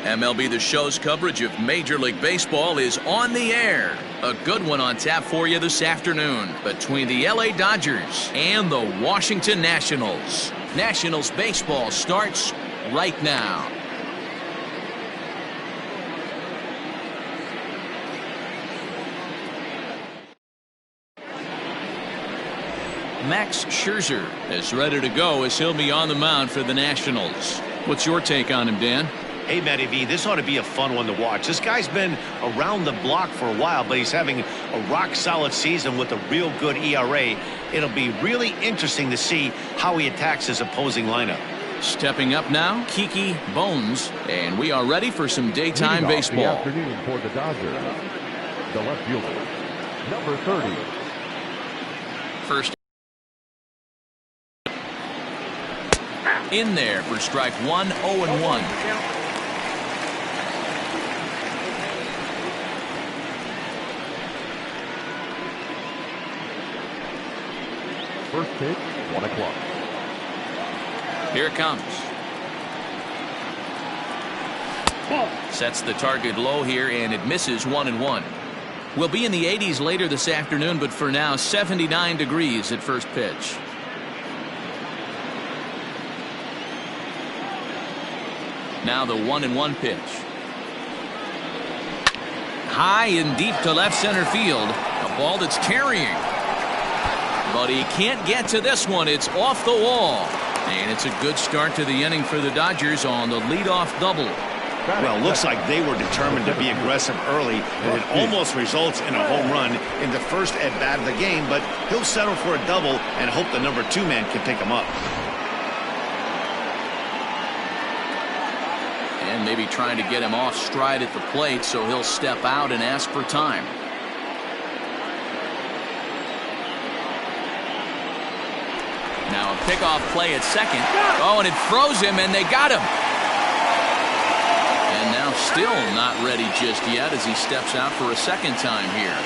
MLB The Show's coverage of Major League Baseball is on the air. A good one on tap for you this afternoon between the LA Dodgers and the Washington Nationals. Nationals baseball starts right now. Max Scherzer is ready to go as he'll be on the mound for the Nationals. What's your take on him, Dan? Hey, Matty V, this ought to be a fun one to watch. This guy's been around the block for a while, but he's having a rock-solid season with a real good ERA. It'll be really interesting to see how he attacks his opposing lineup. Stepping up now, Kiki Bones, and we are ready for some daytime baseball. The afternoon for the Dodgers, the left fielder, number 30. First in there for strike one, 0-1. First pitch, 1 o'clock. Here it comes. Sets the target low here, and it misses 1-1. We'll be in the 80s later this afternoon, but for now, 79 degrees at first pitch. Now the 1-1 pitch. High and deep to left center field. A ball that's carrying. But he can't get to this one. It's off the wall. And it's a good start to the inning for the Dodgers on the leadoff double. Well, looks like they were determined to be aggressive early, and it almost results in a home run in the first at-bat of the game, but he'll settle for a double and hope the number 2 man can pick him up. And maybe trying to get him off stride at the plate, so he'll step out and ask for time. Now a pickoff play at second. Oh, and it froze him, and they got him. And now still not ready just yet as he steps out for a second time here.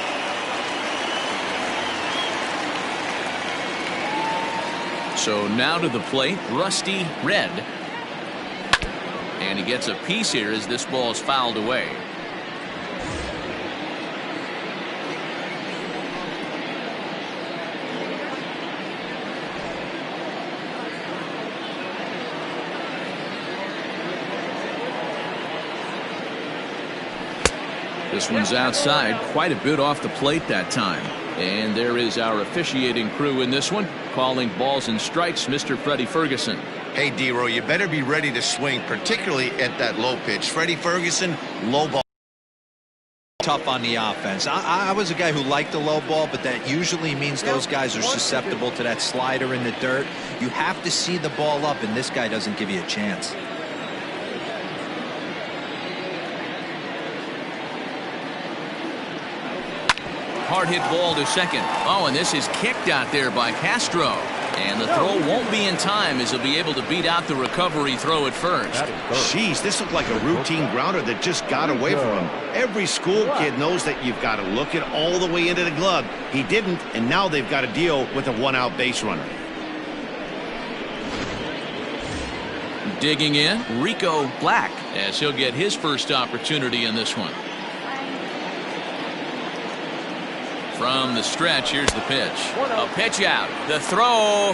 So now to the plate, Rusty Red. And he gets a piece here as this ball is fouled away. This one's outside, quite a bit off the plate that time. And there is our officiating crew in this one, calling balls and strikes, Mr. Freddie Ferguson. Hey, D-Row, you better be ready to swing, particularly at that low pitch. Freddie Ferguson, low ball. Tough on the offense. I was a guy who liked the low ball, but that usually means those guys are susceptible to that slider in the dirt. You have to see the ball up, and this guy doesn't give you a chance. Hard hit ball to second. Oh, and this is kicked out there by Castro. And the throw won't be in time as he'll be able to beat out the recovery throw at first. Jeez, this looked like a routine grounder that just got away from him. Every school kid knows that you've got to look it all the way into the glove. He didn't, and now they've got to deal with a one-out base runner. Digging in, Rico Black, as he'll get his first opportunity in this one. From the stretch, here's the pitch. A pitch out. The throw.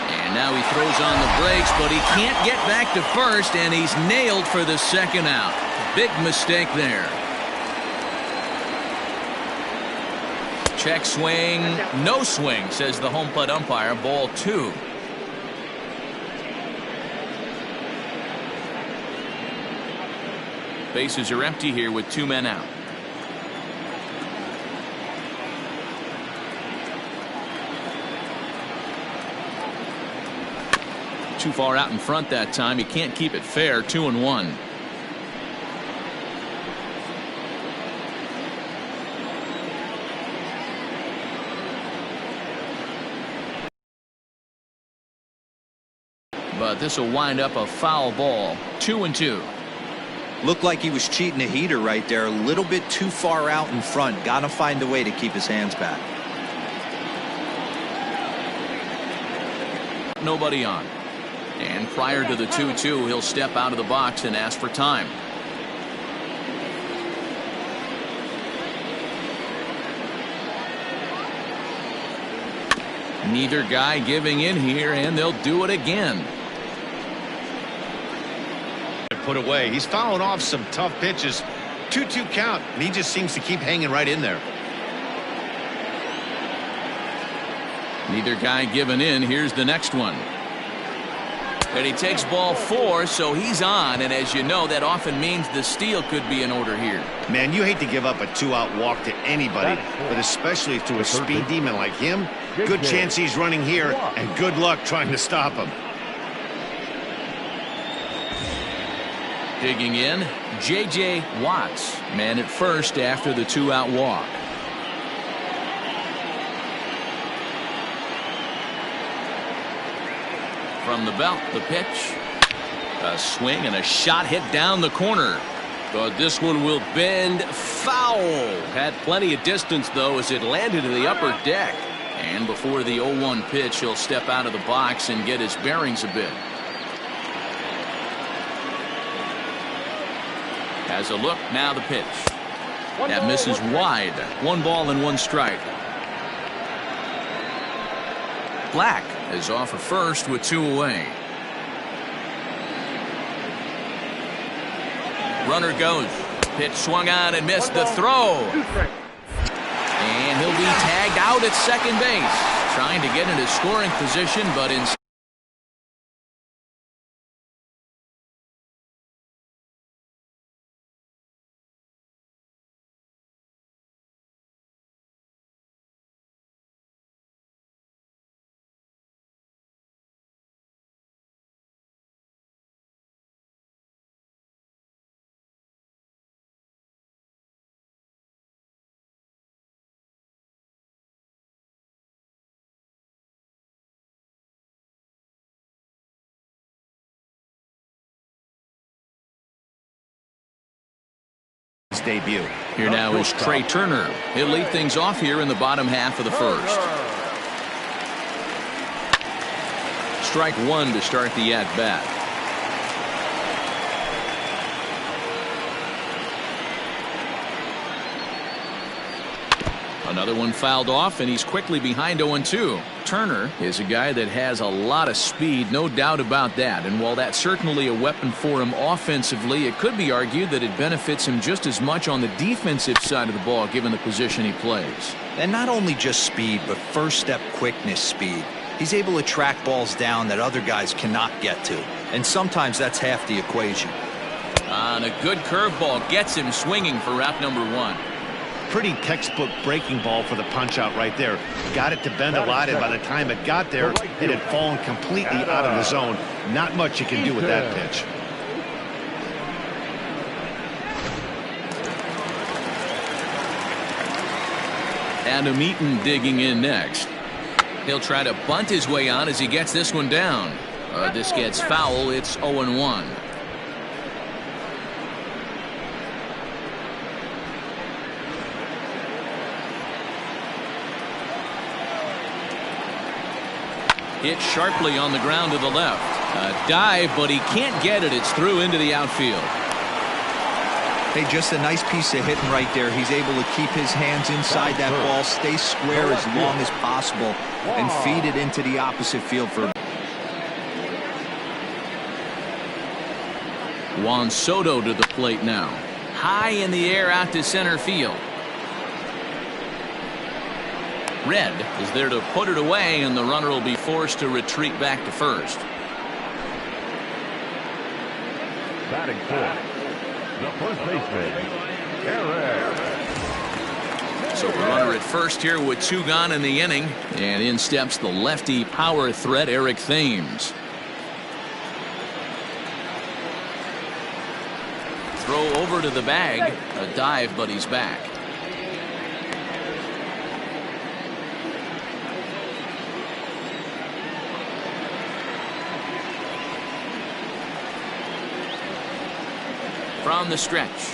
And now he throws on the brakes, but he can't get back to first, and he's nailed for the second out. Big mistake there. Check swing. No swing, says the home plate umpire. Ball 2. Bases are empty here with 2 men out. Too far out in front that time. He can't keep it fair. 2-1. But this will wind up a foul ball. 2-2. Looked like he was cheating a heater right there. A little bit too far out in front. Got to find a way to keep his hands back. Nobody on. And prior to the 2-2, he'll step out of the box and ask for time. Neither guy giving in here, and they'll do it again. Put away. He's fouling off some tough pitches. 2-2 count, and he just seems to keep hanging right in there. Neither guy giving in. Here's the next one. And he takes ball 4, so he's on. And as you know, that often means the steal could be in order here. Man, you hate to give up a 2-out walk to anybody, but especially to a speed demon like him. Good chance he's running here, and good luck trying to stop him. Digging in, J.J. Watts, man at first after the 2-out walk. From the belt, the pitch. A swing and a shot hit down the corner. But this one will bend foul. Had plenty of distance, though, as it landed in the upper deck. And before the 0-1 pitch, he'll step out of the box and get his bearings a bit. Has a look, now the pitch. That misses wide. 1 ball and 1 strike. Black is off at first with 2 away. Runner goes. Pitch swung on and missed the throw. And he'll be tagged out at second base. Trying to get into scoring position, but instead. Debut. Here now is Trey Turner. He'll lead things off here in the bottom half of the first. Strike 1 to start the at-bat. Another one fouled off, and he's quickly behind 0-2. Turner is a guy that has a lot of speed, no doubt about that. And while that's certainly a weapon for him offensively, it could be argued that it benefits him just as much on the defensive side of the ball, given the position he plays. And not only just speed, but first step quickness speed. He's able to track balls down that other guys cannot get to. And sometimes that's half the equation. And a good curveball gets him swinging for route number 1. Pretty textbook breaking ball for the punch out right there. Got it to bend a lot, and by the time it got there, it had fallen completely out of the zone. Not much you can do with that pitch. Adam Eaton digging in next. He'll try to bunt his way on as he gets this one down. This gets foul. It's 0-1. Hit sharply on the ground to the left. A dive, but he can't get it. It's through into the outfield. Hey, just a nice piece of hitting right there. He's able to keep his hands inside that ball, stay square as long as possible, and feed it into the opposite field for. Juan Soto to the plate now. High in the air out to center field. Red is there to put it away, and the runner will be forced to retreat back to first. Batting fourth, the first baseman, Eric. So the runner at first here with 2 gone in the inning, and in steps the lefty power threat Eric Thames. Throw over to the bag, a dive, but he's back. From the stretch.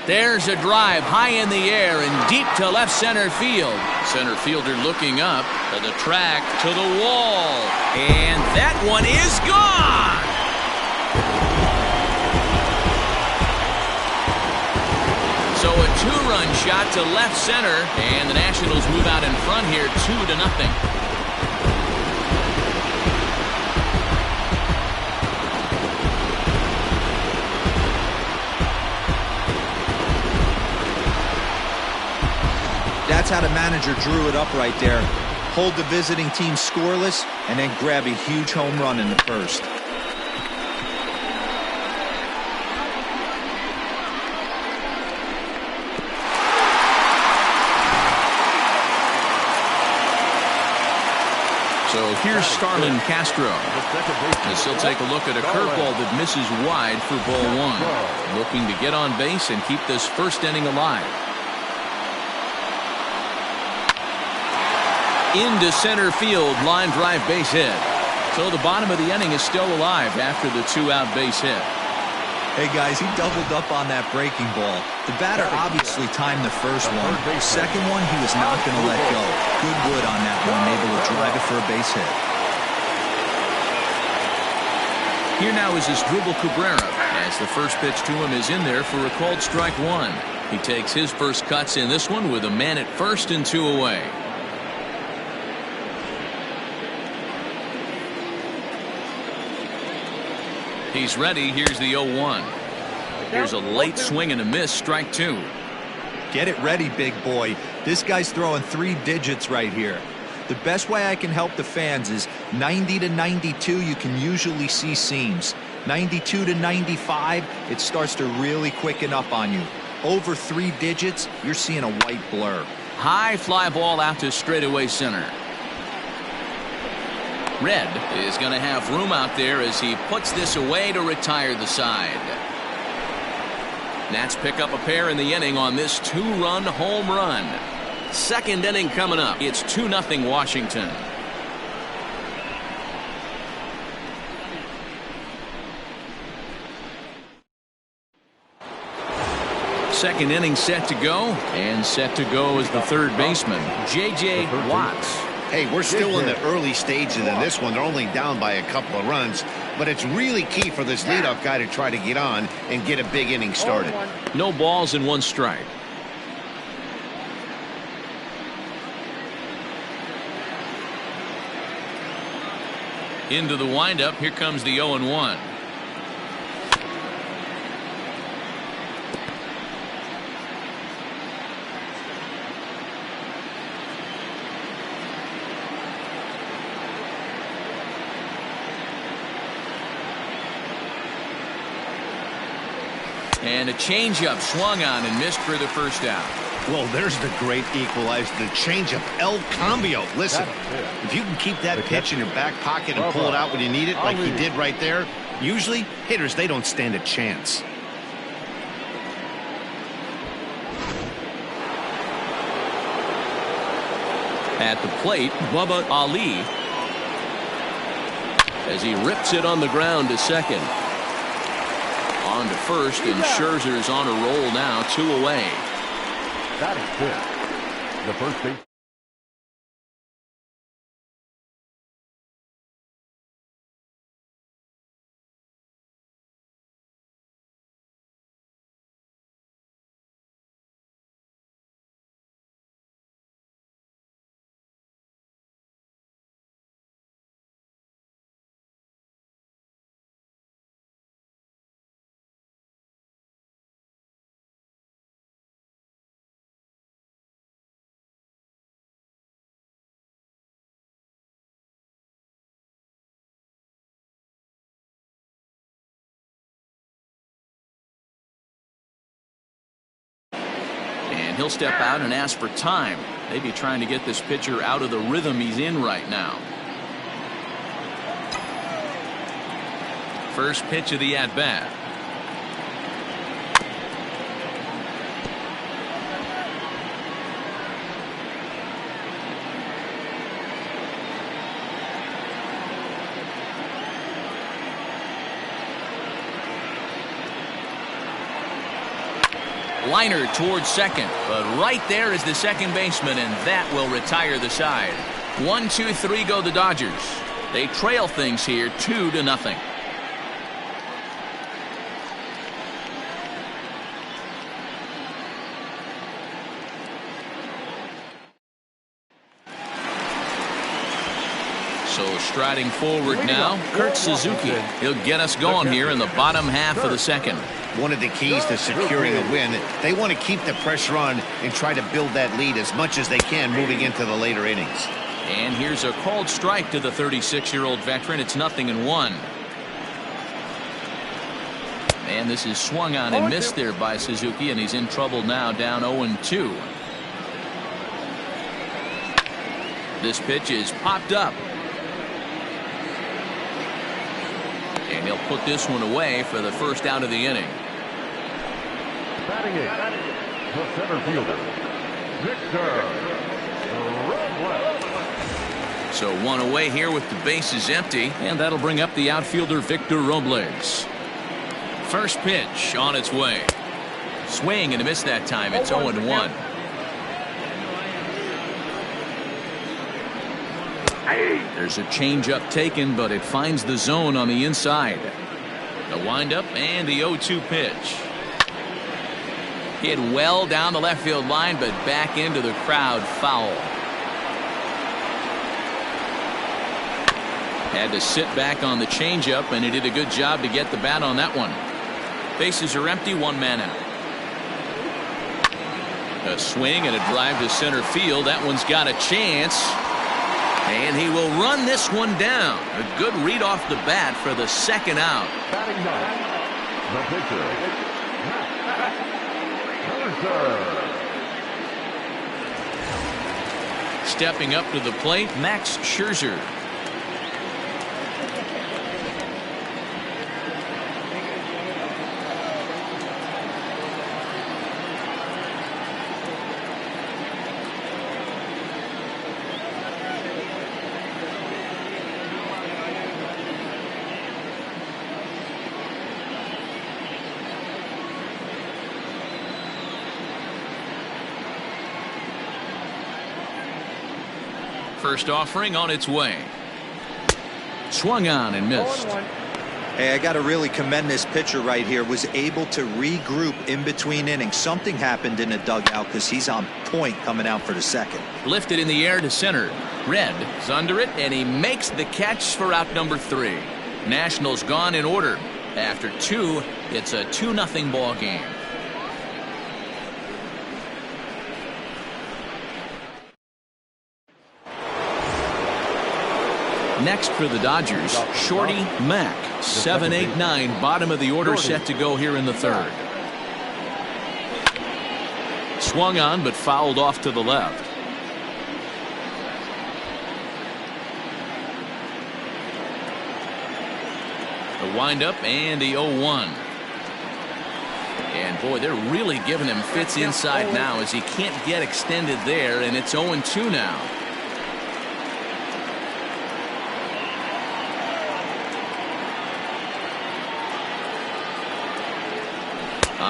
There's a drive high in the air and deep to left center field. Center fielder looking up to the track, to the wall. And that one is gone. So a two-run shot to left center, and the Nationals move out in front here 2-0. That's how the manager drew it up right there. Hold the visiting team scoreless and then grab a huge home run in the first. So here's Starlin Castro as he'll take a look at a curveball that misses wide for ball one. Looking to get on base and keep this first inning alive. Into center field, line drive base hit. So the bottom of the inning is still alive after the two-out base hit. Hey guys, he doubled up on that breaking ball. The batter obviously timed the first one. The second one he was not going to let go. Good wood on that one, able to drive it for a base hit. Here now is Asdrubal Cabrera as the first pitch to him is in there for a called strike one. He takes his first cuts in this one with a man at first and two away. He's ready. Here's the 0-1. Here's a late swing and a miss. Strike two. Get it ready, big boy. This guy's throwing 3 digits right here. The best way I can help the fans is 90 to 92. You can usually see seams. 92 to 95, it starts to really quicken up on you. Over 3 digits, you're seeing a white blur. High fly ball out to straightaway center. Red is going to have room out there as he puts this away to retire the side. Nats pick up a pair in the inning on this 2-run home run. Second inning coming up. It's 2-0 Washington. Second inning set to go, and set to go is the third baseman, J.J. Watts. Hey, we're still in the early stages of this one. They're only down by a couple of runs, but it's really key for this leadoff guy to try to get on and get a big inning started. No balls and 1 strike. Into the windup. Here comes the 0-1. And a changeup swung on and missed for the first out. Well, there's the great equalizer, the changeup, El Cambio. Listen, if you can keep that pitch in your back pocket and pull it out when you need it, like he did right there, usually hitters, they don't stand a chance. At the plate, Bubba Ali, as he rips it on the ground to second. On to first, and Scherzer's on a roll now, 2 away. That is good. The first base. And he'll step out and ask for time. Maybe trying to get this pitcher out of the rhythm he's in right now. First pitch of the at-bat. Liner towards second, but right there is the second baseman, and that will retire the side. 1-2-3 go the Dodgers. They trail things here 2-0. So striding forward now, Kurt Suzuki. He'll get us going here in the bottom half of the second. One of the keys to securing a win, they want to keep the pressure on and try to build that lead as much as they can moving into the later innings. And here's a called strike to the 36-year-old veteran. It's 0-1. And this is swung on and missed there by Suzuki, and he's in trouble now, down 0-2. This pitch is popped up. And he'll put this one away for the first out of the inning. Batting eighth, the center fielder, Victor Robles. So one away here with the bases empty, and that'll bring up the outfielder Victor Robles. First pitch on its way. Swing and a miss that time. It's 0-1. There's a changeup taken, but it finds the zone on the inside. The windup and the 0-2 pitch. Hit well down the left field line, but back into the crowd, foul. Had to sit back on the changeup, and he did a good job to get the bat on that one. Bases are empty, one man out. A swing and a drive to center field. That one's got a chance. And he will run this one down. A good read off the bat for the second out. Batting ninth, the pitcher, Max Scherzer. Stepping up to the plate, Max Scherzer. First offering on its way. Swung on and missed. Hey, I got to really commend this pitcher right here. Was able to regroup in between innings. Something happened in the dugout because he's on point coming out for the second. Lifted in the air to center. Red is under it, and he makes the catch for out number 3. Nationals gone in order. After 2, it's a 2-0 ball game. Next for the Dodgers, Shorty Mack. 7-8-9, bottom of the order, set to go here in the third. Swung on, but fouled off to the left. The windup and the 0-1. And boy, they're really giving him fits inside now as he can't get extended there, and it's 0-2 now.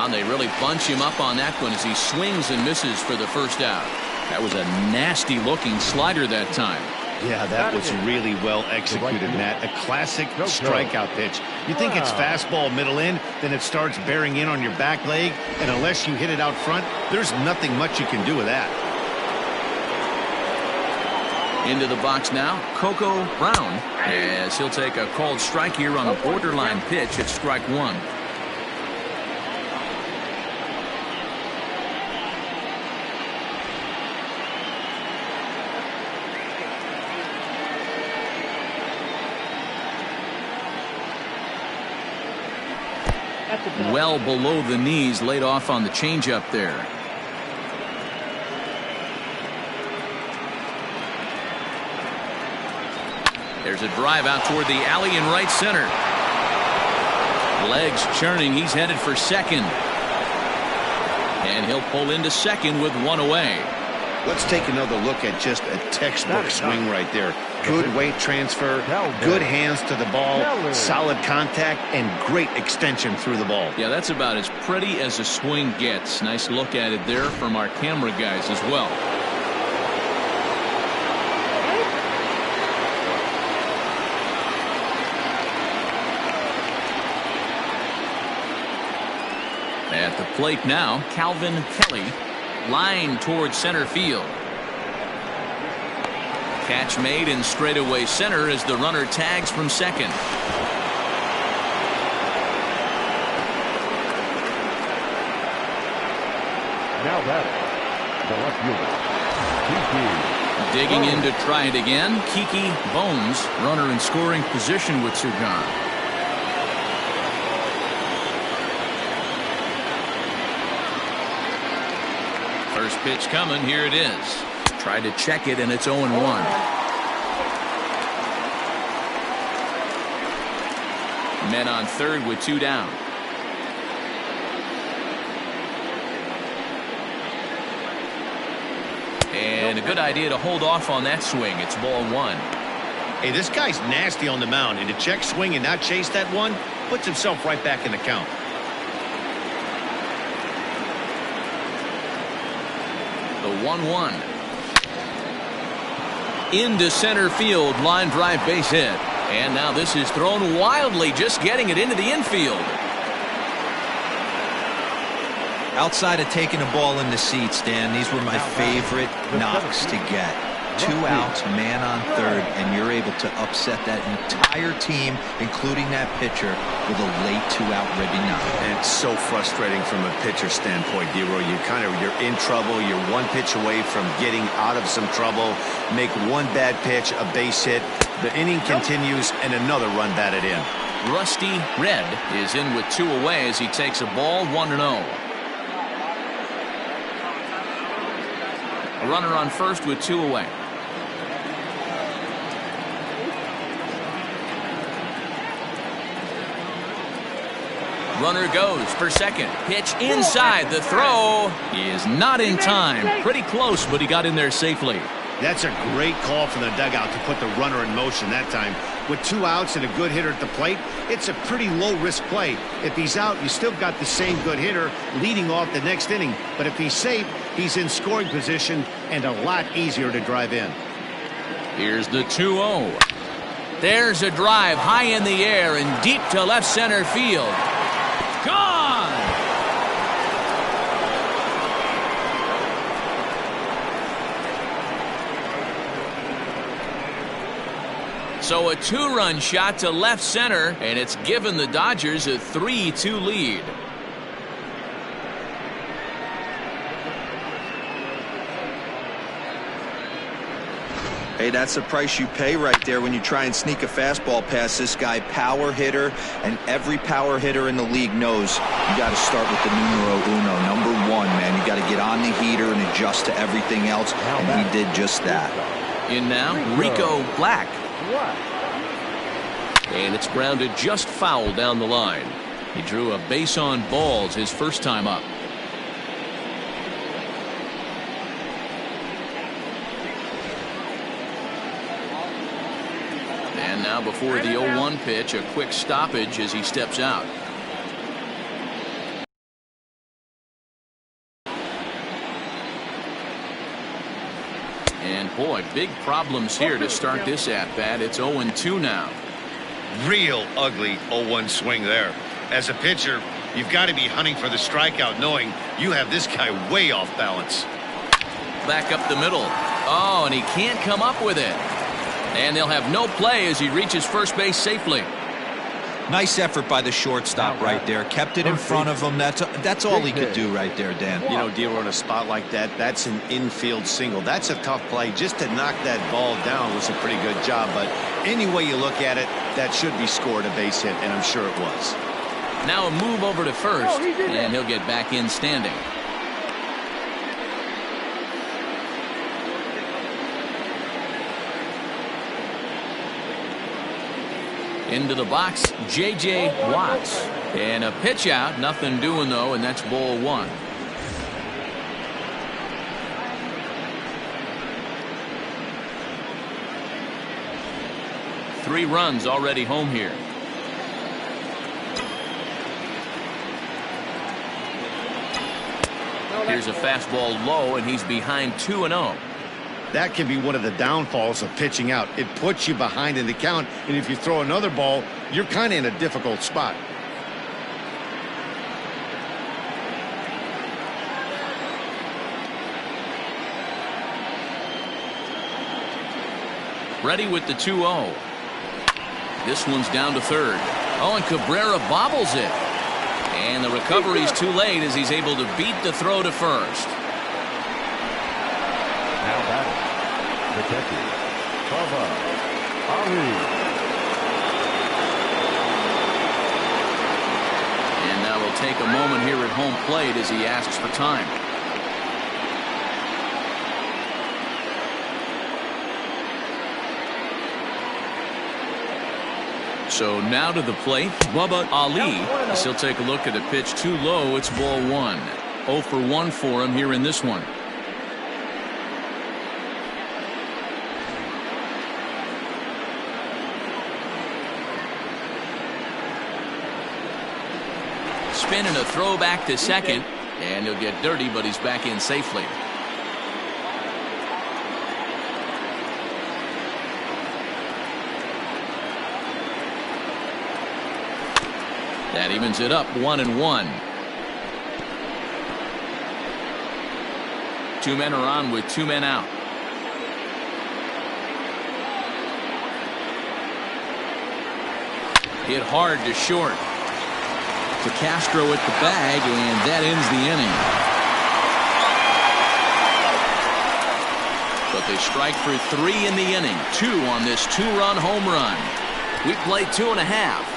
They really bunch him up on that one as he swings and misses for the first out. That was a nasty looking slider that time. Yeah, that was really well executed, Matt. A classic strikeout pitch. You think it's fastball middle in, then it starts bearing in on your back leg, and unless you hit it out front, there's nothing much you can do with that. Into the box now, Coco Brown, as he'll take a called strike here on a borderline pitch at strike 1. Well below the knees, laid off on the changeup there. There's a drive out toward the alley in right center. Legs churning, he's headed for second. And he'll pull into second with one away. Let's take another look at just a textbook swing right there. Good weight transfer, good hands to the ball, solid contact, and great extension through the ball. Yeah, that's about as pretty as a swing gets. Nice look at it there from our camera guys as well. At the plate now, Calvin Kelly, line towards center field. Catch made in straightaway center as the runner tags from second. Now batting, the left fielder, Kiki. Digging in to try it again, Kiki Bones, runner in scoring position with two gone. First pitch coming, here it is. Tried to check it, and it's 0-1. Men on third with two down. And a good idea to hold off on that swing. It's ball one. Hey, this guy's nasty on the mound, and to check swing and not chase that one puts himself right back in the count. The 1-1. Into center field, line drive base hit. And now this is thrown wildly, just getting it into the infield. Outside of taking the ball in the seats, Dan, these were my favorite knocks to get. 2 outs, man on third, and you're able to upset that entire team, including that pitcher, with a late 2-out ribby knock. And it's so frustrating from a pitcher standpoint, D-Roy. You're in trouble. You're one pitch away from getting out of some trouble. Make one bad pitch, a base hit. The inning continues, and another run batted in. Rusty Red is in with two away as he takes a ball, 1-0. A runner on first with two away. Runner goes for second. Pitch inside. The throw is not in time. Pretty close, but he got in there safely. That's a great call from the dugout to put the runner in motion that time. With 2 outs and a good hitter at the plate, it's a pretty low-risk play. If he's out, you still got the same good hitter leading off the next inning. But if he's safe, he's in scoring position and a lot easier to drive in. Here's the 2-0. There's a drive high in the air and deep to left center field. Gone! So a 2-run shot to left center, and it's given the Dodgers a 3-2 lead. Hey, that's the price you pay right there when you try and sneak a fastball past this guy. Power hitter, and every power hitter in the league knows you got to start with the numero uno, number one, man. You got to get on the heater and adjust to everything else, and he did just that. In now, Rico Black. And it's grounded just foul down the line. He drew a base on balls his first time up. And now before the 0-1 pitch, a quick stoppage as he steps out. And boy, big problems here to start this at-bat. It's 0-2 now. Real ugly 0-1 swing there. As a pitcher, you've got to be hunting for the strikeout, knowing you have this guy way off balance. Back up the middle. Oh, and he can't come up with it. And they'll have no play as he reaches first base safely. Nice effort by the shortstop right there. Kept it in front of him. That's all he could do right there, Dan. You know, D-Roy, in a spot like that, that's an infield single. That's a tough play. Just to knock that ball down was a pretty good job. But any way you look at it, that should be scored a base hit, and I'm sure it was. Now a move over to first, and he'll get back in standing. Into the box, J.J. Watts. And a pitch out, nothing doing though, and that's ball one. 3 runs already home here. Here's a fastball low, and he's behind 2-0. That can be one of the downfalls of pitching out. It puts you behind in the count, and if you throw another ball, you're kind of in a difficult spot. Ready with the 2-0. This one's down to third. Oh, and Cabrera bobbles it. And the recovery's too late as he's able to beat the throw to first. Now batting, detective Bubba Ali. And now we'll take a moment here at home plate as he asks for time. So now to the plate, Bubba Ali, as he'll take a look at a pitch too low. It's ball 1. 0 for 1 for him here in this one. Spin and a throw back to second, and he'll get dirty, but he's back in safely. That evens it up 1-1. 2 men are on with 2 men out. Hit hard to short. To Castro at the bag, and that ends the inning. But they strike for 3 in the inning. 2 on this 2-run home run. We played 2.5,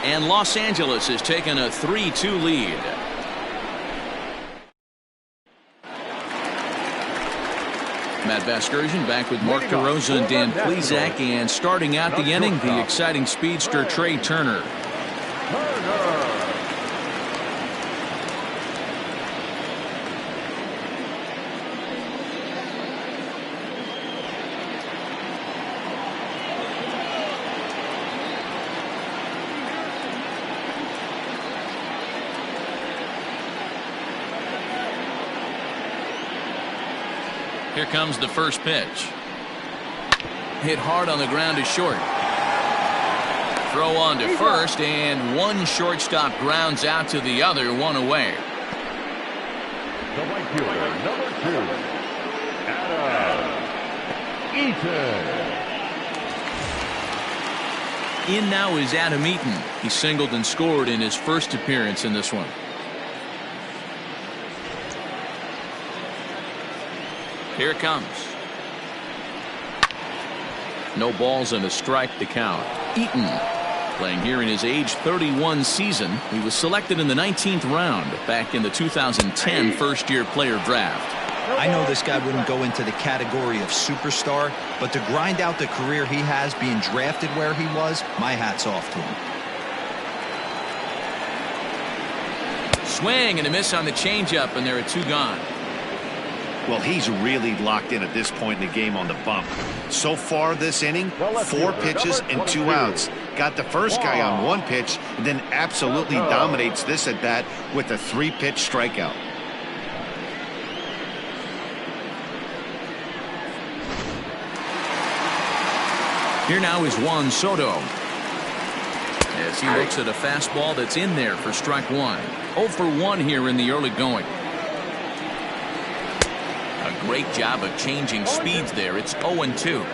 and Los Angeles has taken a 3-2 lead. Matt Vasgersian back with Mark DeRosa and Dan Plesac, and starting out the inning, the exciting speedster Trey Turner. Here comes the first pitch. Hit hard on the ground to short. Throw on to first, and one shortstop grounds out to the other, 1 away. The right fielder, number 2, Adam Eaton. In now is Adam Eaton. He singled and scored in his first appearance in this one. Here it comes. No balls and a strike to count. Eaton, playing here in his age 31 season. He was selected in the 19th round back in the 2010 first-year player draft. I know this guy wouldn't go into the category of superstar, but to grind out the career he has being drafted where he was, my hat's off to him. Swing and a miss on the changeup, and there are 2 gone. Well, he's really locked in at this point in the game on the bump. So far this inning, 4 pitches and 2 outs. Got the first guy on 1 pitch, and then absolutely dominates this at bat with a 3-pitch strikeout. Here now is Juan Soto, as he looks at a fastball that's in there for strike 1. 0 for 1 here in the early going. A great job of changing speeds there. It's 0-2.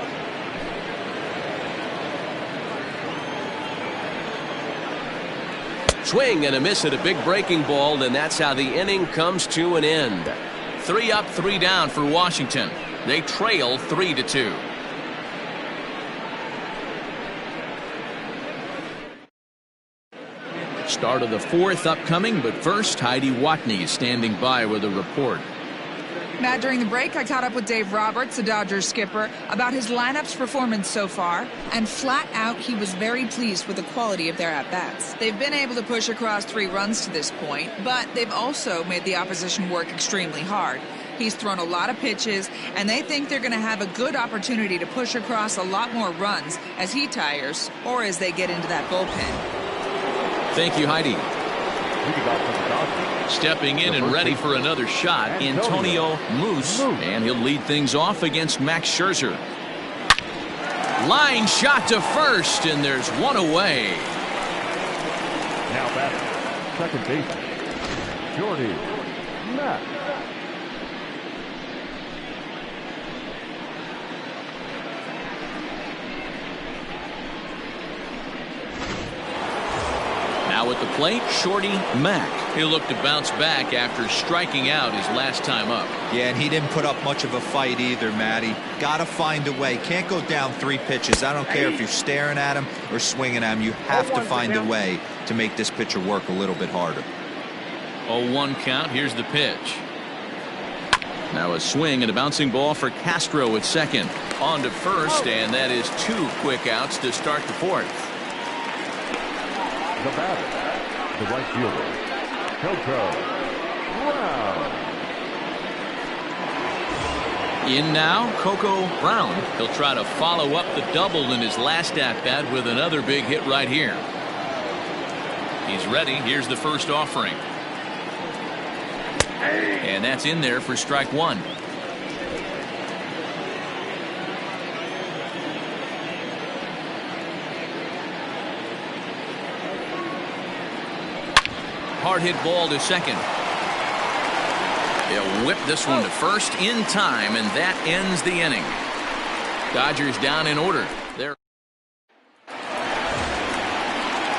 Swing and a miss at a big breaking ball, and that's how the inning comes to an end. 3 up, 3 down for Washington. They trail 3-2. Start of the 4th upcoming, but first, Heidi Watney is standing by with a report. Matt, during the break, I caught up with Dave Roberts, the Dodgers skipper, about his lineup's performance so far, and flat out, he was very pleased with the quality of their at-bats. They've been able to push across 3 runs to this point, but they've also made the opposition work extremely hard. He's thrown a lot of pitches, and they think they're going to have a good opportunity to push across a lot more runs as he tires or as they get into that bullpen. Thank you, Heidi. Stepping in and ready for another shot, Antonio Moose, and he'll lead things off against Max Scherzer. Line shot to first, and there's one away. Now batting, second baseman, Jordy Mack. Now at the plate, Shorty Mack. He'll look to bounce back after striking out his last time up. Yeah, and he didn't put up much of a fight either, Matty. Got to find a way. Can't go down 3 pitches. I don't care if you're staring at him or swinging at him. You have to find a way to make this pitcher work a little bit harder. 0-1 count. Here's the pitch. Now a swing and a bouncing ball for Castro at second. On to first, and that is 2 quick outs to start the 4th. The batter, the right fielder, Coco Brown. In now, Coco Brown. He'll try to follow up the double in his last at-bat with another big hit right here. He's ready. Here's the first offering. And that's in there for strike 1. Hard hit ball to second. They'll whip this one to first in time, and that ends the inning. Dodgers down in order. They're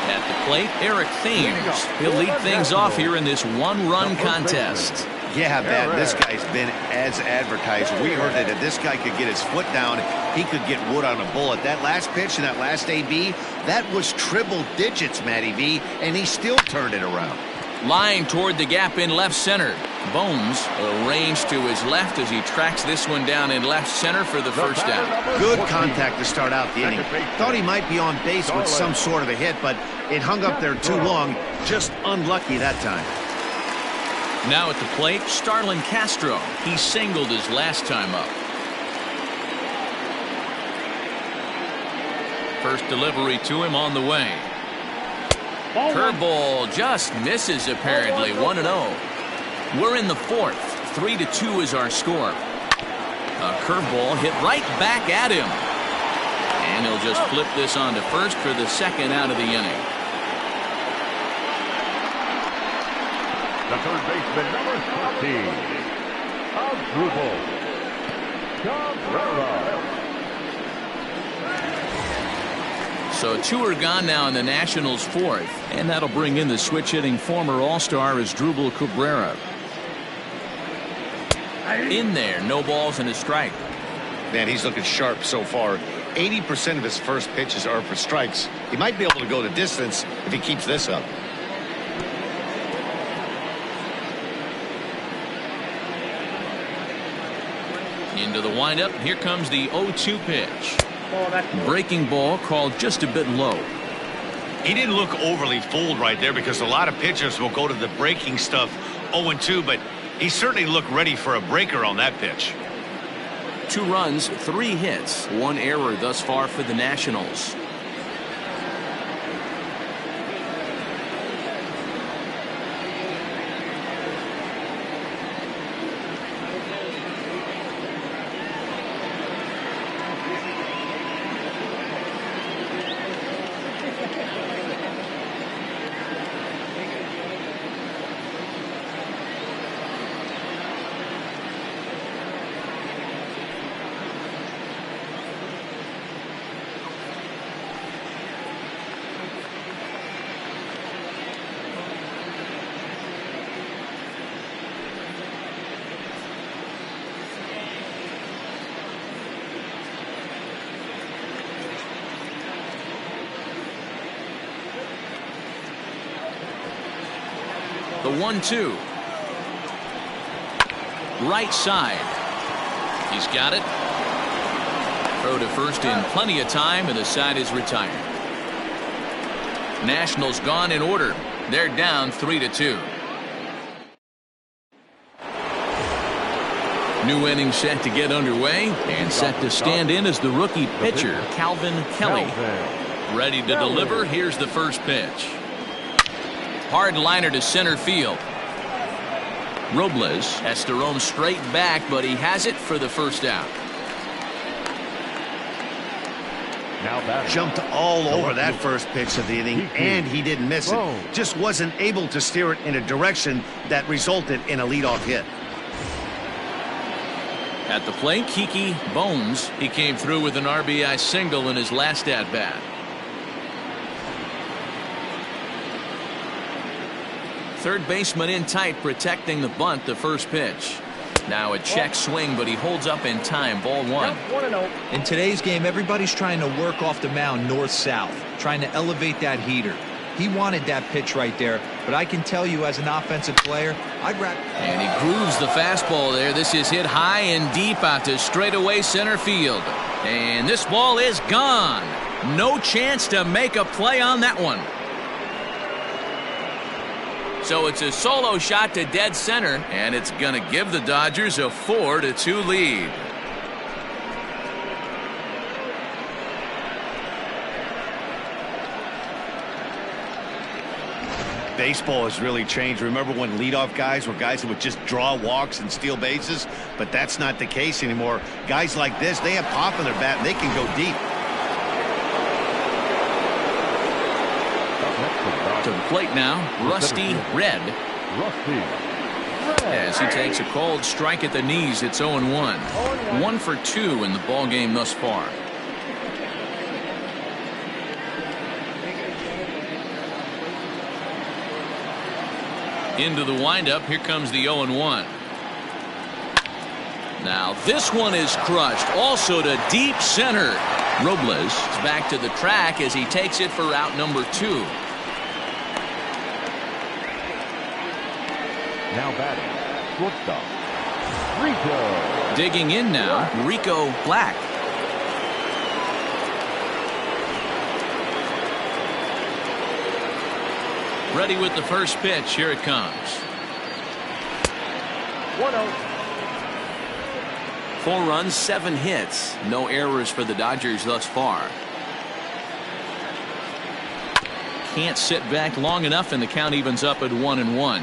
at the plate, Eric Thames. He'll lead things off here in this 1-run contest. Yeah, man, this guy's been as advertised. We heard that if this guy could get his foot down, he could get wood on a bullet. That last pitch and that last AB, that was triple digits, Matty V, and he still turned it around. Line toward the gap in left center. Bones arranged to his left as he tracks this one down in left center for the first out. Good contact to start out the inning. Thought he might be on base with some sort of a hit, but it hung up there too long. Just unlucky that time. Now at the plate, Starlin Castro. He singled his last time up. First delivery to him on the way. Curveball just misses apparently. 1-0. We're in the 4th. 3-2 is our score. A curveball hit right back at him. And he'll just flip this on to first for the second out of the inning. The third baseman, number 15, Asdrubal Cabrera. So 2 are gone now in the Nationals' 4th, and that'll bring in the switch-hitting former All-Star Asdrubal Cabrera. In there, no balls and a strike. Man, he's looking sharp so far. 80% of his first pitches are for strikes. He might be able to go the distance if he keeps this up. Into the windup. Here comes the 0-2 pitch. Breaking ball called just a bit low. He didn't look overly fooled right there because a lot of pitchers will go to the breaking stuff 0-2, but he certainly looked ready for a breaker on that pitch. 2 runs, 3 hits, 1 error thus far for the Nationals. The 1-2. Right side. He's got it. Throw to first in plenty of time, and the side is retired. Nationals gone in order. They're down 3-2. New inning set to get underway and set to stand in as the rookie pitcher, Calvin Kelly. Ready to deliver. Here's the first pitch. Hard liner to center field. Robles has to roam straight back, but he has it for the first out. Jumped all over that first pitch of the inning, and he didn't miss it. Just wasn't able to steer it in a direction that resulted in a leadoff hit. At the plate, Kiki Bones. He came through with an RBI single in his last at-bat. Third baseman in tight, protecting the bunt, the first pitch. Now a check swing, but he holds up in time. Ball one. In today's game, everybody's trying to work off the mound north-south, trying to elevate that heater. He wanted that pitch right there, but I can tell you as an offensive player, I'd rather... And he grooves the fastball there. This is hit high and deep out to straightaway center field. And this ball is gone. No chance to make a play on that one. So it's a solo shot to dead center, and it's going to give the Dodgers a 4-2 lead. Baseball has really changed. Remember when leadoff guys were guys that would just draw walks and steal bases? But that's not the case anymore. Guys like this, they have pop in their bat, and they can go deep. To the plate now, Rusty Red. As he takes a cold strike at the knees, it's 0-1. 1 for 2 in the ball game thus far. Into the windup, here comes the 0-1. Now this one is crushed, also to deep center. Robles is back to the track as he takes it for out number 2. Now batting, shortstop, Rico. Digging in now, Rico Black. Ready with the first pitch. Here it comes. 1-0. 4 runs, 7 hits. No errors for the Dodgers thus far. Can't sit back long enough, and the count evens up at 1-1.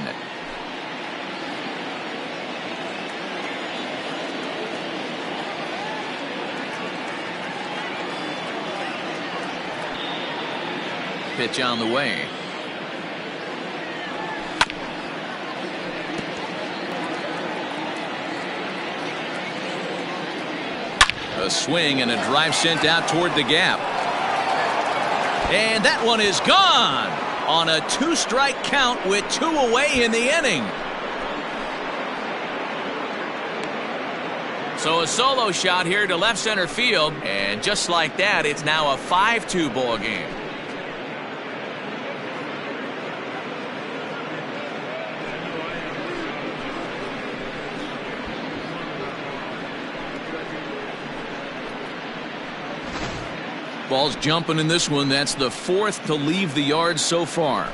Pitch on the way. A swing and a drive sent out toward the gap. And that one is gone on a 2-strike count with 2 away in the inning. So a solo shot here to left center field, and just like that, it's now a 5-2 ball game. Ball's jumping in this one. That's the 4th to leave the yard so far.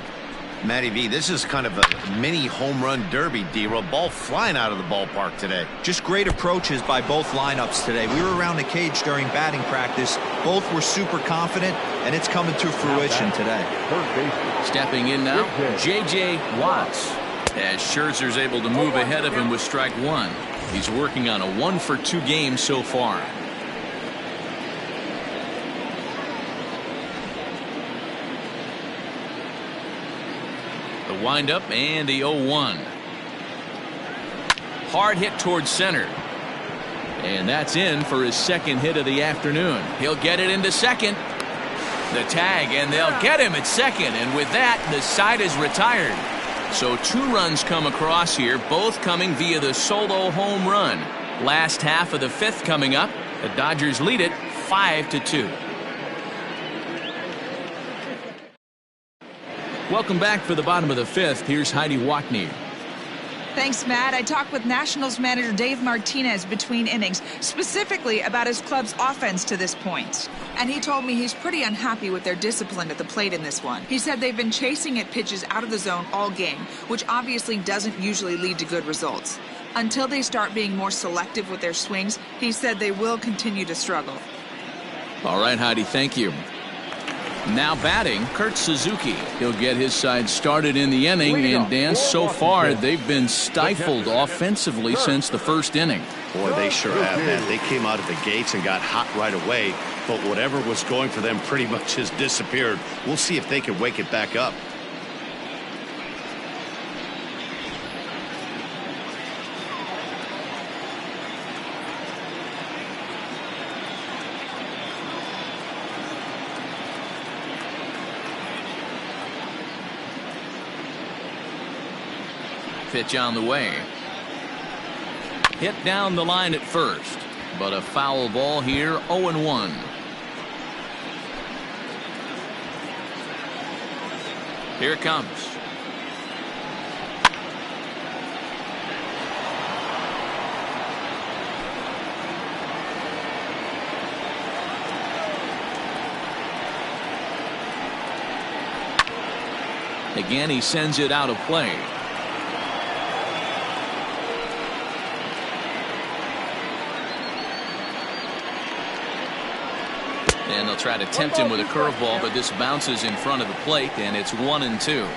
Matty V, this is kind of a mini home run derby, D-Roll. Ball flying out of the ballpark today. Just great approaches by both lineups today. We were around the cage during batting practice. Both were super confident, and it's coming to fruition today. Stepping in now, J.J. Watts. As Scherzer's able to move ahead of him with strike 1. He's working on a 1 for 2 game so far. Windup and the 0-1. Hard hit towards center. And that's in for his 2nd hit of the afternoon. He'll get it into second. The tag, and they'll get him at second. And with that, the side is retired. So 2 runs come across here, both coming via the solo home run. Last half of the 5th coming up. The Dodgers lead it 5-2. Welcome back for the bottom of the 5th. Here's Heidi Watney. Thanks, Matt. I talked with Nationals manager Dave Martinez between innings, specifically about his club's offense to this point. And he told me he's pretty unhappy with their discipline at the plate in this one. He said they've been chasing at pitches out of the zone all game, which obviously doesn't usually lead to good results. Until they start being more selective with their swings, he said they will continue to struggle. All right, Heidi, thank you. Now batting, Kurt Suzuki. He'll get his side started in the inning, and Dan, so far they've been stifled offensively since the first inning. Boy, they sure have, man. They came out of the gates and got hot right away, but whatever was going for them pretty much has disappeared. We'll see if they can wake it back up. Pitch on the way. Hit down the line at first, but a foul ball here, 0-1. Here it comes. Again, he sends it out of play. And they'll try to tempt him with a curveball, but this bounces in front of the plate, and it's 1-2.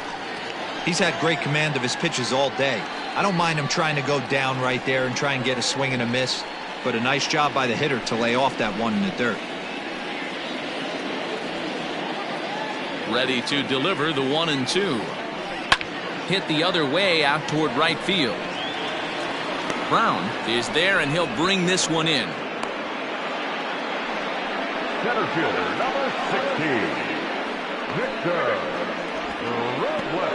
He's had great command of his pitches all day. I don't mind him trying to go down right there and try and get a swing and a miss, but a nice job by the hitter to lay off that one in the dirt. Ready to deliver the 1-2. Hit the other way out toward right field. Brown is there, and he'll bring this one in. Center fielder, number 16, Victor Robles.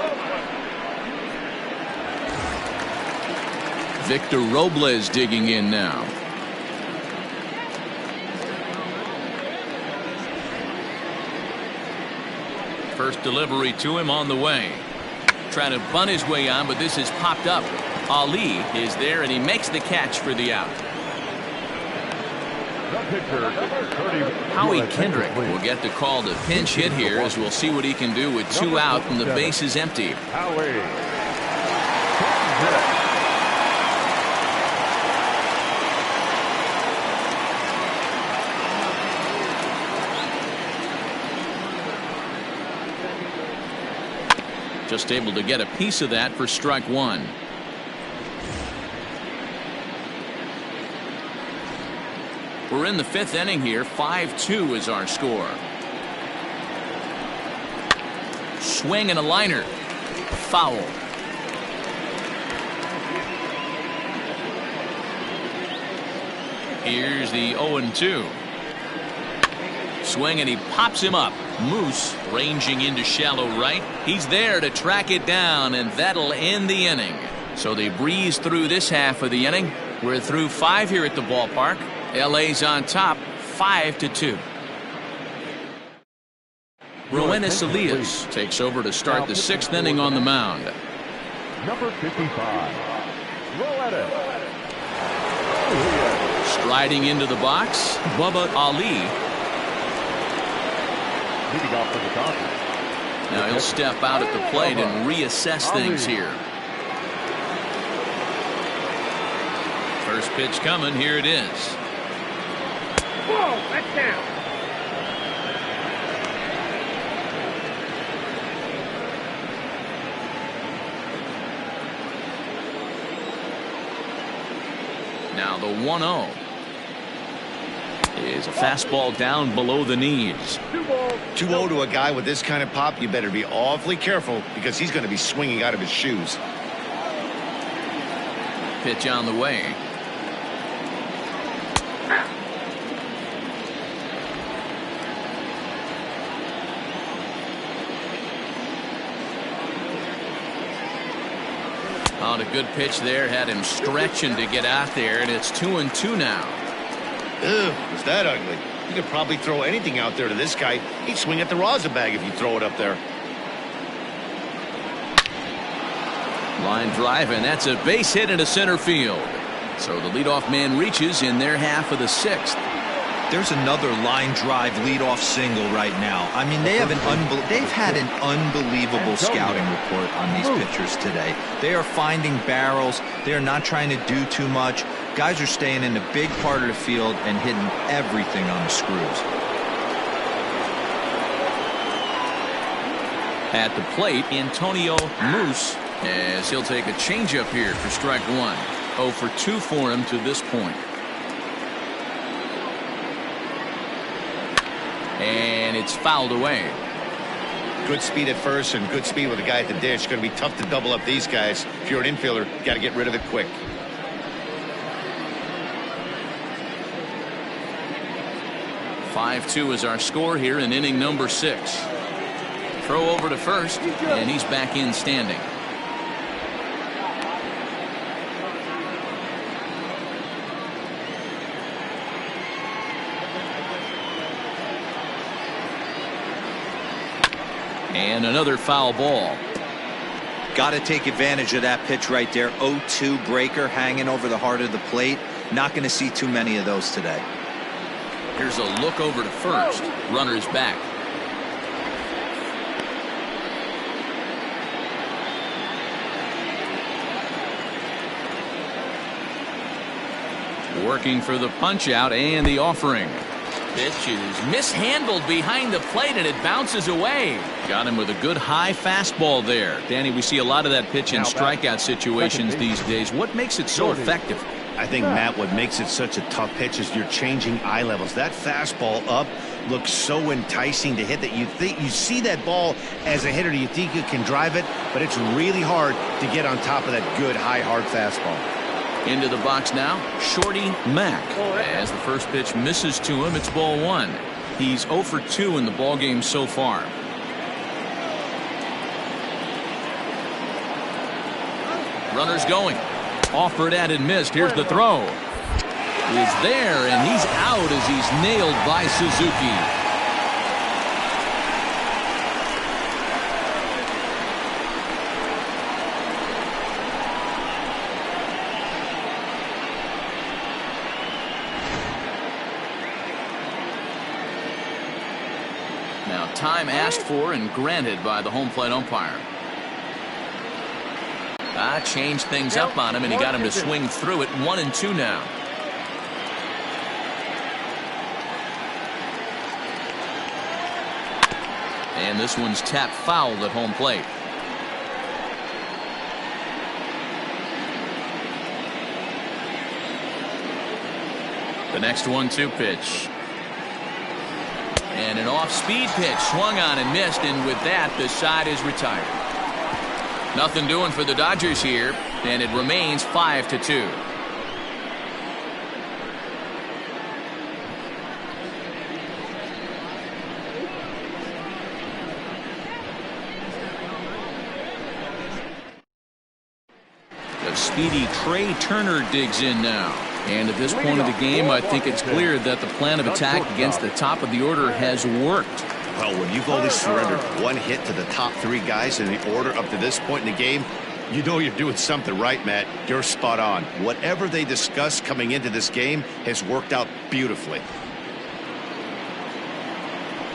Victor Robles digging in now. First delivery to him on the way. Trying to bunt his way on, but this has popped up. Ali is there, and he makes the catch for the out. Howie Kendrick will get the call to pinch hit here, as we'll see what he can do with 2 out and the base is empty. Just able to get a piece of that for strike 1. We're in the 5th inning here. 5-2 is our score. Swing and a liner. Foul. Here's the 0-2. Swing and he pops him up. Moose ranging into shallow right. He's there to track it down, and that'll end the inning. So they breeze through this half of the inning. We're through 5 here at the ballpark. LA's on top, 5-2. Roenis Elias takes over to start the 6th inning on the mound. Number 55, Roenis. Striding into the box, Bubba Ali. Leading off for the Dodgers. Now he'll step out at the plate and reassess things here. First pitch coming, here it is. Whoa, that's down. Now the 1-0 is a fastball down below the knees. 2-0 to a guy with this kind of pop. You better be awfully careful, because he's going to be swinging out of his shoes. Pitch on the way. On a good pitch there, had him stretching to get out there, and it's 2-2 now. Ugh, was that ugly? You could probably throw anything out there to this guy. He'd swing at the rosin bag if you throw it up there. Line drive, and that's a base hit into center field. So the leadoff man reaches in their half of the 6th. There's another line drive leadoff single right now. I mean, they've had an unbelievable scouting report on these pitchers today. They are finding barrels. They are not trying to do too much. Guys are staying in the big part of the field and hitting everything on the screws. At the plate, Antonio Moose, as he'll take a changeup here for strike one. 0 for 2 for him to this point. And it's fouled away. Good speed at first and good speed with a guy at the dish. Going to be tough to double up these guys. If you're an infielder, got to get rid of it quick. (5-2) is our score here in inning number 6. Throw over to first, and he's back in standing. And another foul ball. Got to take advantage of that pitch right there. 0-2 breaker hanging over the heart of the plate. Not going to see too many of those today. Here's a look over to first. Runner's back. Working for the punch out and the offering. Pitch is mishandled behind the plate and it bounces away. Got him with a good high fastball there. Danny, we see a lot of that pitch in strikeout situations these days. What makes it so effective? I think, Matt, what makes it such a tough pitch is you're changing eye levels. That fastball up looks so enticing to hit that you see that ball as a hitter, you think you can drive it, but it's really hard to get on top of that good high hard fastball. Into the box now, Shorty Mack. As the first pitch misses to him, it's ball 1. He's 0 for 2 in the ball game so far. Runner's going. Offered at and missed. Here's the throw. Is there, and he's out as he's nailed by Suzuki. Time asked for and granted by the home plate umpire. Changed things up on him, and he got him to swing through it. 1-2 now. And this one's tapped foul at home plate. The next 1-2 pitch. And an off-speed pitch swung on and missed, and with that the side is retired. Nothing doing for the Dodgers here, and it remains 5-2. The speedy Trey Turner digs in now. And at this point of the game, I think it's clear that the plan of attack against the top of the order has worked. Well, when you've only surrendered one hit to the top 3 guys in the order up to this point in the game, you know you're doing something right, Matt. You're spot on. Whatever they discussed coming into this game has worked out beautifully.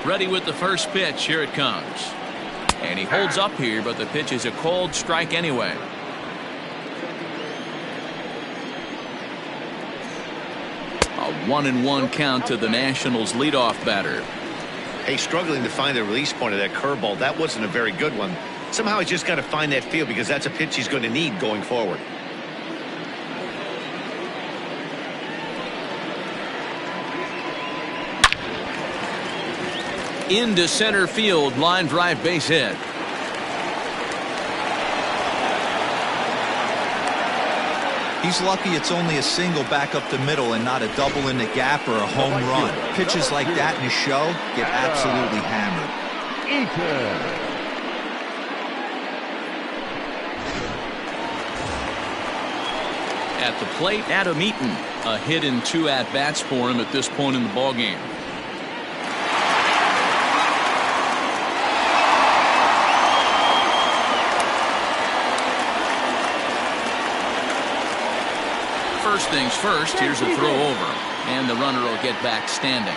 Ready with the first pitch. Here it comes. And he holds up here, but the pitch is a cold strike anyway. A 1-1 count to the Nationals leadoff batter. Hey, struggling to find the release point of that curveball. That wasn't a very good one. Somehow he's just got to find that feel because that's a pitch he's going to need going forward. Into center field, line drive, base hit. He's lucky it's only a single back up the middle and not a double in the gap or a home run. Pitches like that in a show get absolutely hammered. At the plate, Adam Eaton. A hit in 2 at-bats for him at this point in the ballgame. First things first, here's a throw over. And the runner will get back standing.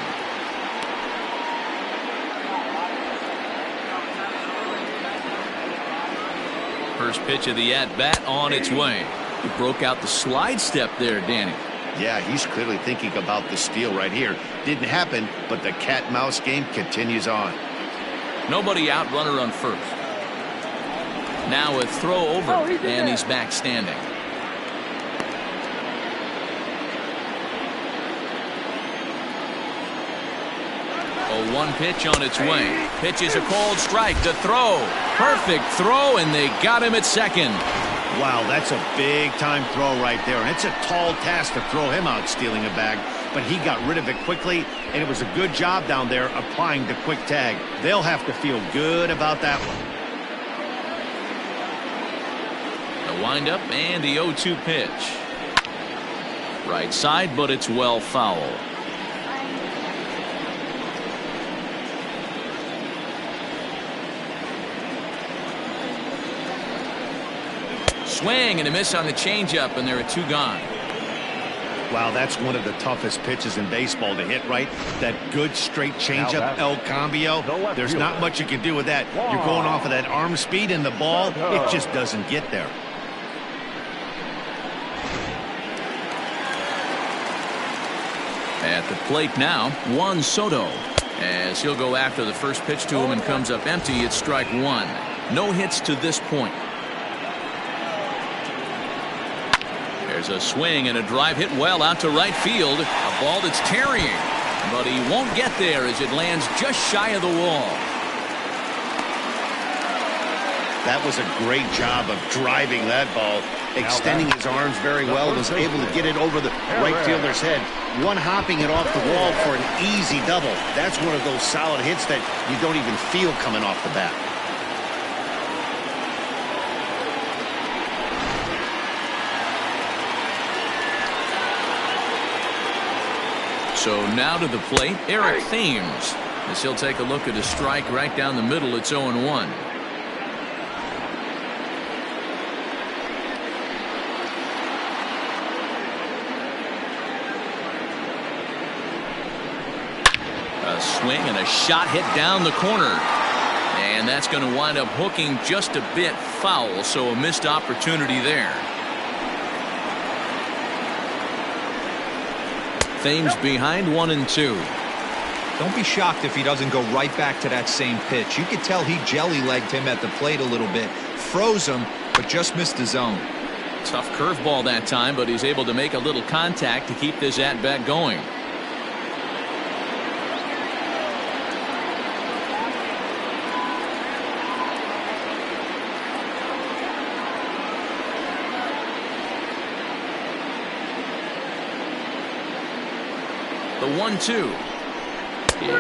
First pitch of the at-bat on its way. He broke out the slide step there, Danny. Yeah, he's clearly thinking about the steal right here. Didn't happen, but the cat-mouse game continues on. Nobody out, runner on first. Now a throw over, and he's back standing. A one pitch on its way. Pitch is a cold strike. The throw. Perfect throw, and they got him at second. Wow, that's a big-time throw right there, and it's a tall task to throw him out stealing a bag, but he got rid of it quickly, and it was a good job down there applying the quick tag. They'll have to feel good about that one. The windup and the 0-2 pitch. Right side, but it's well foul. Swing and a miss on the changeup, and there are two gone. Wow, that's one of the toughest pitches in baseball to hit, right? That good straight changeup, El Cambio. There's not much you can do with that. You're going off of that arm speed, and the ball, it just doesn't get there. At the plate now, Juan Soto. As he'll go after the first pitch to him and comes up empty, it's strike one. No hits to this point. There's a swing and a drive hit well out to right field. A ball that's tarrying, but he won't get there as it lands just shy of the wall. That was a great job of driving that ball, extending his arms very well, and was able to get it over the right fielder's head. One hopping it off the wall for an easy double. That's one of those solid hits that you don't even feel coming off the bat. So now to the plate, Eric Thames, as he'll take a look at a strike right down the middle. It's 0-1. A swing and a shot hit down the corner. And that's going to wind up hooking just a bit foul, so a missed opportunity there. Thames behind 1-2. Don't be shocked if he doesn't go right back to that same pitch. You could tell he jelly-legged him at the plate a little bit. Froze him, but just missed the zone. Tough curveball that time, but he's able to make a little contact to keep this at-bat going. The 1-2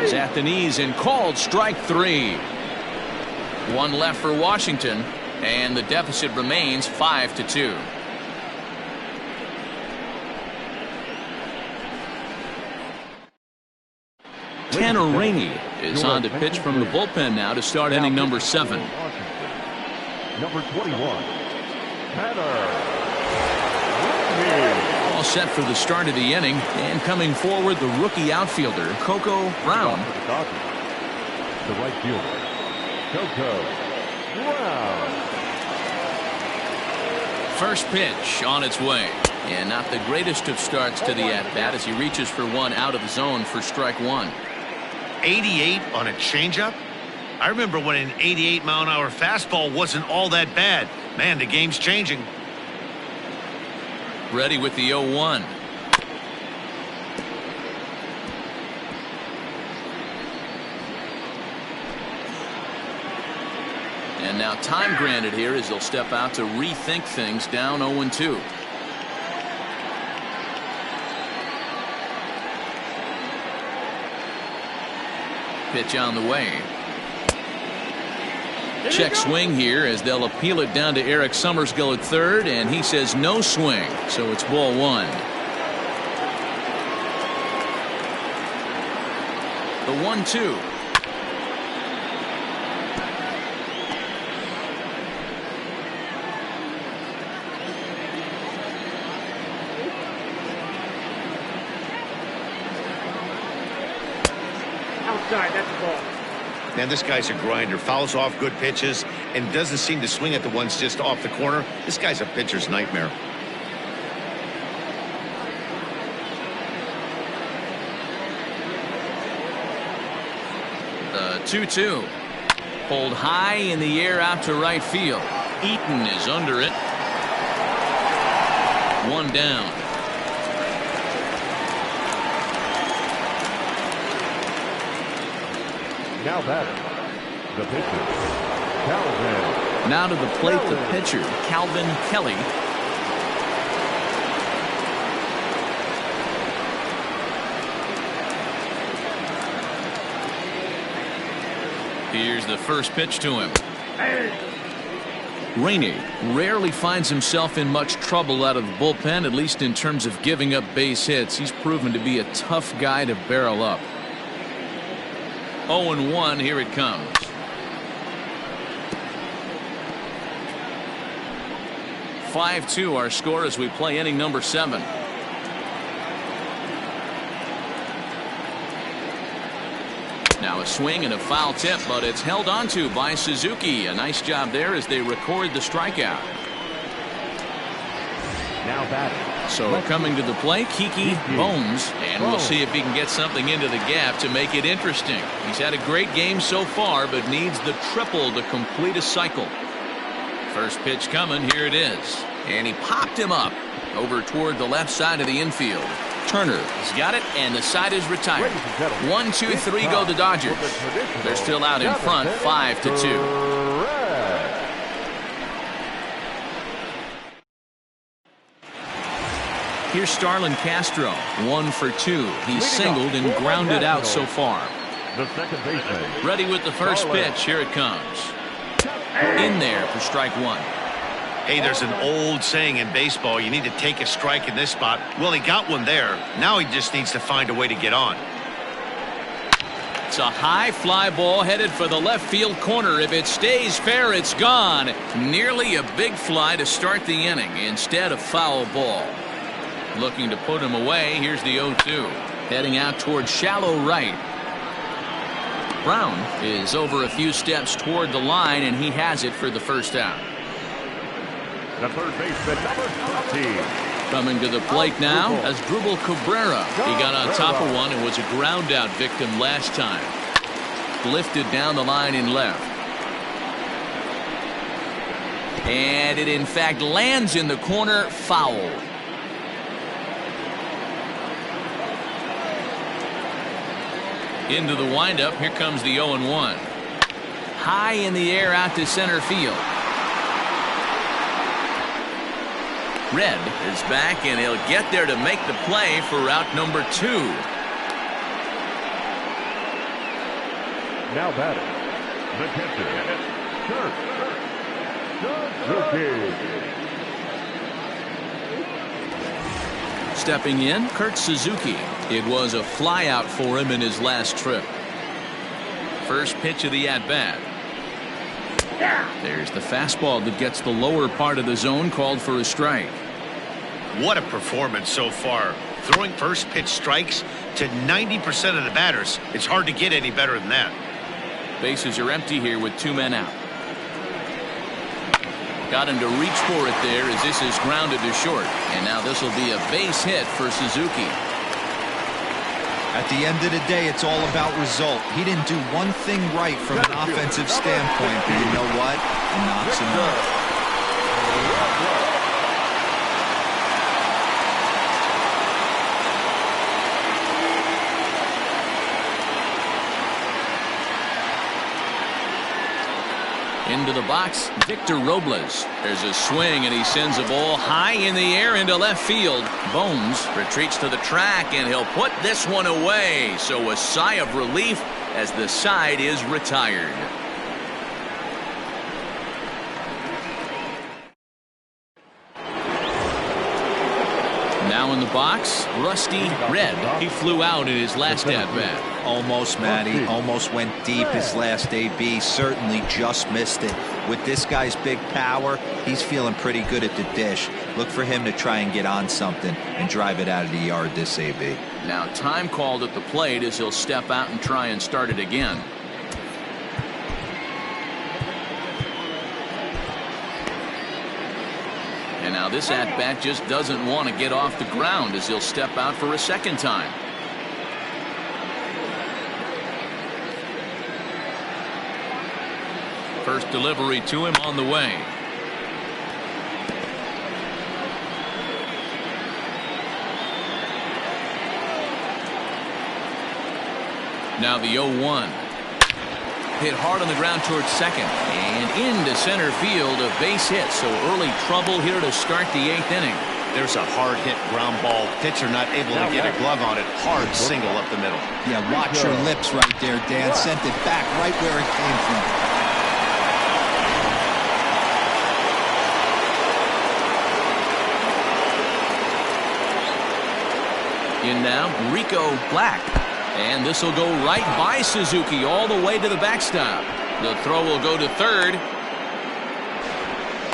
is at the knees and called strike three. One left for Washington, and the deficit remains 5-2. Tanner Rainey is on to pitch from the bullpen now to start inning number 7. Number 21, Tanner Rainey. All set for the start of the inning, and coming forward, the rookie outfielder, Coco Brown. The right fielder, Coco Brown. First pitch on its way. And not the greatest of starts to the at-bat as he reaches for one out of the zone for strike one. 88 on a changeup? I remember when an 88-mile-an-hour fastball wasn't all that bad. Man, the game's changing. Ready with the 0-1. And now time granted here as they'll step out to rethink things down 0-2. Pitch on the way. Check swing here as they'll appeal it down to Eric Summersgill at third, and he says no swing, so it's ball one. The 1-2. Outside, that's the ball. Man, this guy's a grinder. Fouls off good pitches and doesn't seem to swing at the ones just off the corner. This guy's a pitcher's nightmare. The 2-2. Pulled high in the air out to right field. Eaton is under it. One down. Now batting, the pitcher, Calvin. Now to the plate, the pitcher, Calvin Kelly. Here's the first pitch to him. Rainey rarely finds himself in much trouble out of the bullpen, at least in terms of giving up base hits. He's proven to be a tough guy to barrel up. 0-1, here it comes. (5-2) our score as we play inning number 7. Now a swing and a foul tip, but it's held onto by Suzuki. A nice job there as they record the strikeout. Now batting. So coming to the plate, Kiki Bones, and we'll see if he can get something into the gap to make it interesting. He's had a great game so far, but needs the triple to complete a cycle. First pitch coming, here it is. And he popped him up over toward the left side of the infield. Turner has got it, and the side is retired. 1, 2, 3 go the Dodgers. They're still out in front, 5-2. Here's Starlin Castro, 1 for 2. He's singled and grounded out so far. The second baseman. Ready with the first pitch. Here it comes. In there for strike 1. Hey, there's an old saying in baseball, you need to take a strike in this spot. Well, he got one there. Now he just needs to find a way to get on. It's a high fly ball headed for the left field corner. If it stays fair, it's gone. Nearly a big fly to start the inning. Instead, a foul ball. Looking to put him away. Here's the 0-2. Heading out towards shallow right. Brown is over a few steps toward the line, and he has it for the first out. The third baseman, number 20. Coming to the plate now as Drupal Cabrera. He got on top of one and was a ground out victim last time. Lifted down the line in left. And it in fact lands in the corner, foul. Into the windup, here comes the 0-1. High in the air out to center field. Red is back, and he'll get there to make the play for out number 2. Now batting, the catcher, Kurt Suzuki. Stepping in, Kurt Suzuki. It was a flyout for him in his last trip. First pitch of the at-bat. There's the fastball that gets the lower part of the zone, called for a strike. What a performance so far. Throwing first pitch strikes to 90% of the batters. It's hard to get any better than that. Bases are empty here with 2 men out. Got him to reach for it there as this is grounded to short. And now this will be a base hit for Suzuki. At the end of the day, it's all about result. He didn't do one thing right from an offensive standpoint, but you know what? He knocks him out. Into the box, Victor Robles. There's a swing, and he sends a ball high in the air into left field. Bones retreats to the track, and he'll put this one away. So a sigh of relief as the side is retired. Now in the box, Rusty Red. He flew out in his last at-bat. Almost, Matty. Almost went deep his last AB. Certainly just missed it. With this guy's big power, he's feeling pretty good at the dish. Look for him to try and get on something and drive it out of the yard this AB. Now time called at the plate as he'll step out and try and start it again. And now this at-bat just doesn't want to get off the ground as he'll step out for a second time. First delivery to him on the way. Now the 0-1. Hit hard on the ground towards second and into center field, a base hit. So early trouble here to start the 8th inning. There's a hard hit ground ball. Pitcher not able to get a glove on it. Hard single up the middle. Yeah, watch your lips right there, Dan. Sent it back right where it came from. In now, Rico Black. And this will go right by Suzuki all the way to the backstop. The throw will go to third.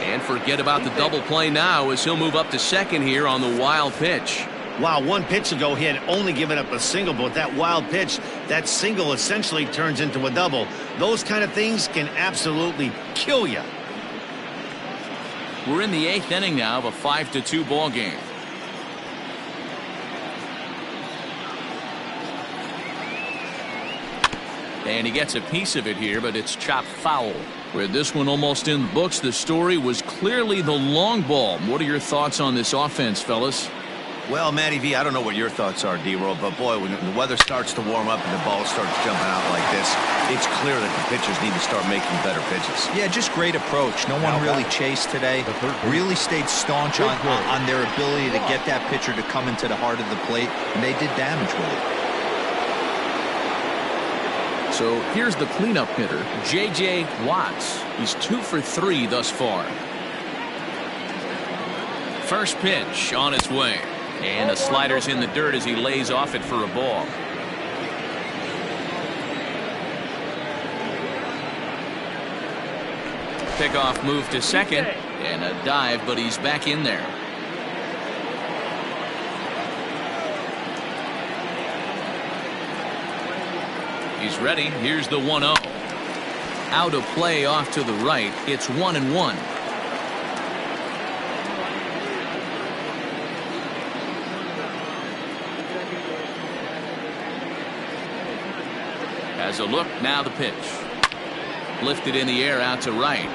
And forget about the double play now as he'll move up to second here on the wild pitch. Wow, one pitch ago he had only given up a single, but with that wild pitch, that single essentially turns into a double. Those kind of things can absolutely kill you. We're in the 8th inning now of a 5-2 ball game. And he gets a piece of it here, but it's chopped foul. With this one almost in the books, the story was clearly the long ball. What are your thoughts on this offense, fellas? Well, Matty V, I don't know what your thoughts are, D-Roll, but boy, when the weather starts to warm up and the ball starts jumping out like this, it's clear that the pitchers need to start making better pitches. Yeah, just great approach. No one really chased today. Really stayed staunch on their ability to get that pitcher to come into the heart of the plate, and they did damage with it. So here's the cleanup hitter, J.J. Watts. He's 2 for 3 thus far. First pitch on its way. And the slider's in the dirt as he lays off it for a ball. Pickoff move to second. And a dive, but he's back in there. He's ready. Here's the 1-0. Out of play off to the right. It's 1-1. Has a look. Now the pitch. Lifted in the air out to right.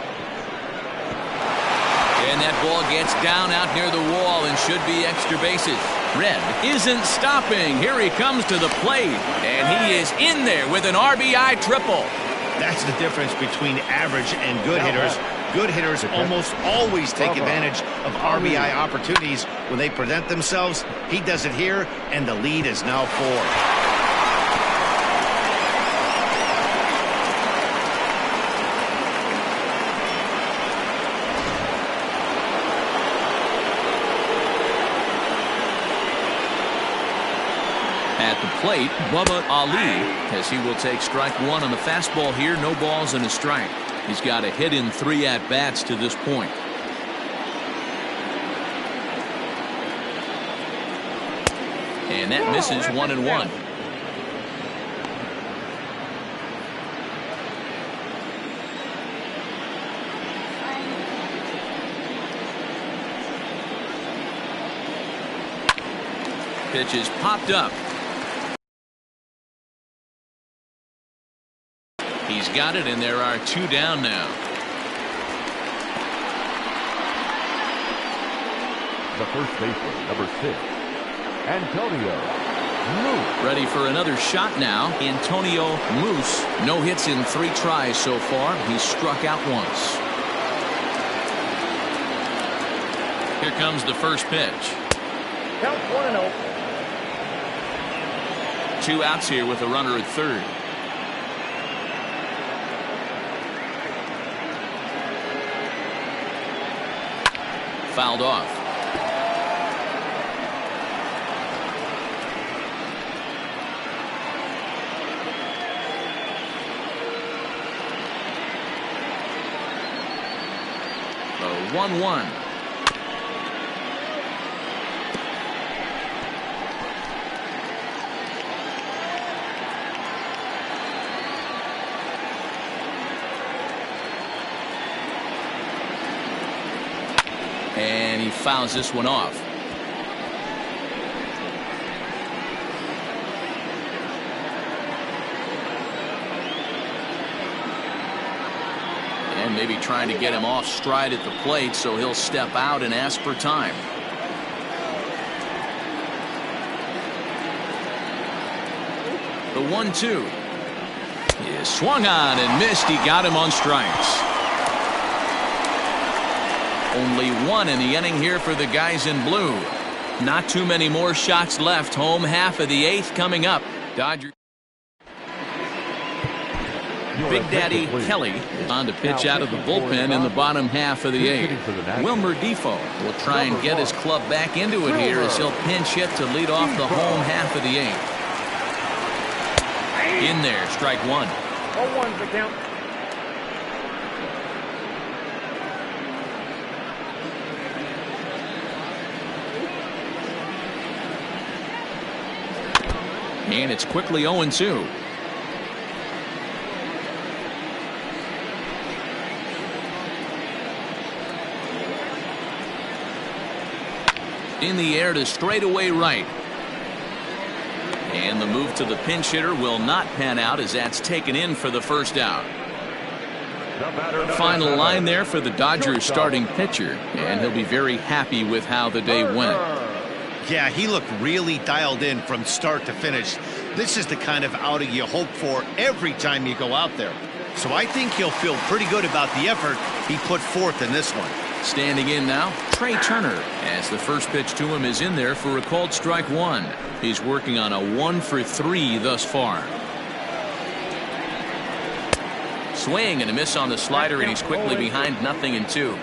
And that ball gets down out near the wall and should be extra bases. Red isn't stopping. Here he comes to the plate. And he is in there with an RBI triple. That's the difference between average and good hitters. Good hitters almost always take advantage of RBI opportunities when they present themselves. He does it here, and the lead is now 4. At the plate, Bubba Ali, as he will take strike 1 on the fastball here. No balls and a strike. He's got a hit in 3 at-bats to this point. And that misses 1-1. Pitch is popped up. He's got it, and there are 2 down now. The first baseman, number 6, Antonio Moose. Ready for another shot now. Antonio Moose. No hits in 3 tries so far. He's struck out once. Here comes the first pitch. Count 1-0. 2 outs here with a runner at third. Fouled off. The 1-1. And he fouls this one off. And maybe trying to get him off stride at the plate, so he'll step out and ask for time. The 1-2 is swung on and missed. He got him on strikes. Only one in the inning here for the guys in blue. Not too many more shots left. Home half of the 8th coming up. Dodgers. Big Daddy Kelly on to pitch out of the bullpen in the bottom half of the 8th. Wilmer Defoe will try and get his club back into it here as he'll pinch hit to lead off the home half of the 8th. In there, strike one. 0-1's the count. And it's quickly 0-2. In the air to straightaway right. And the move to the pinch hitter will not pan out as that's taken in for the first out. Final line there for the Dodgers starting pitcher, and he'll be very happy with how the day went. Yeah, he looked really dialed in from start to finish. This is the kind of outing you hope for every time you go out there. So I think he'll feel pretty good about the effort he put forth in this one. Standing in now, Trey Turner, as the first pitch to him is in there for a called strike one. He's working on a 1-for-3 thus far. Swing and a miss on the slider, and he's quickly behind 0-2.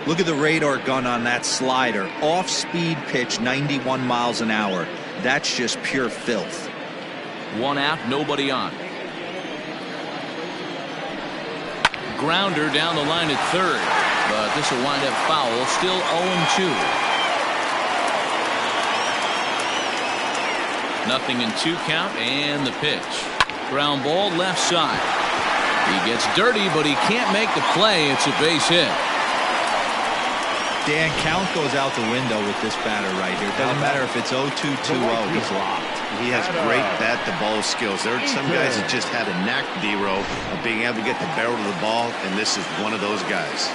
Look at the radar gun on that slider. Off-speed pitch, 91 miles an hour. That's just pure filth. One out, nobody on. Grounder down the line at third, but this will wind up foul. Still 0-2. 0-2 count, and the pitch. Ground ball left side. He gets dirty, but he can't make the play. It's a base hit. Dan, count goes out the window with this batter right here. Doesn't matter if it's 0-2, 2-0. He's locked. He has great bat-to-ball skills. There are some guys that just have a knack, D-Row, of being able to get the barrel of the ball, and this is one of those guys.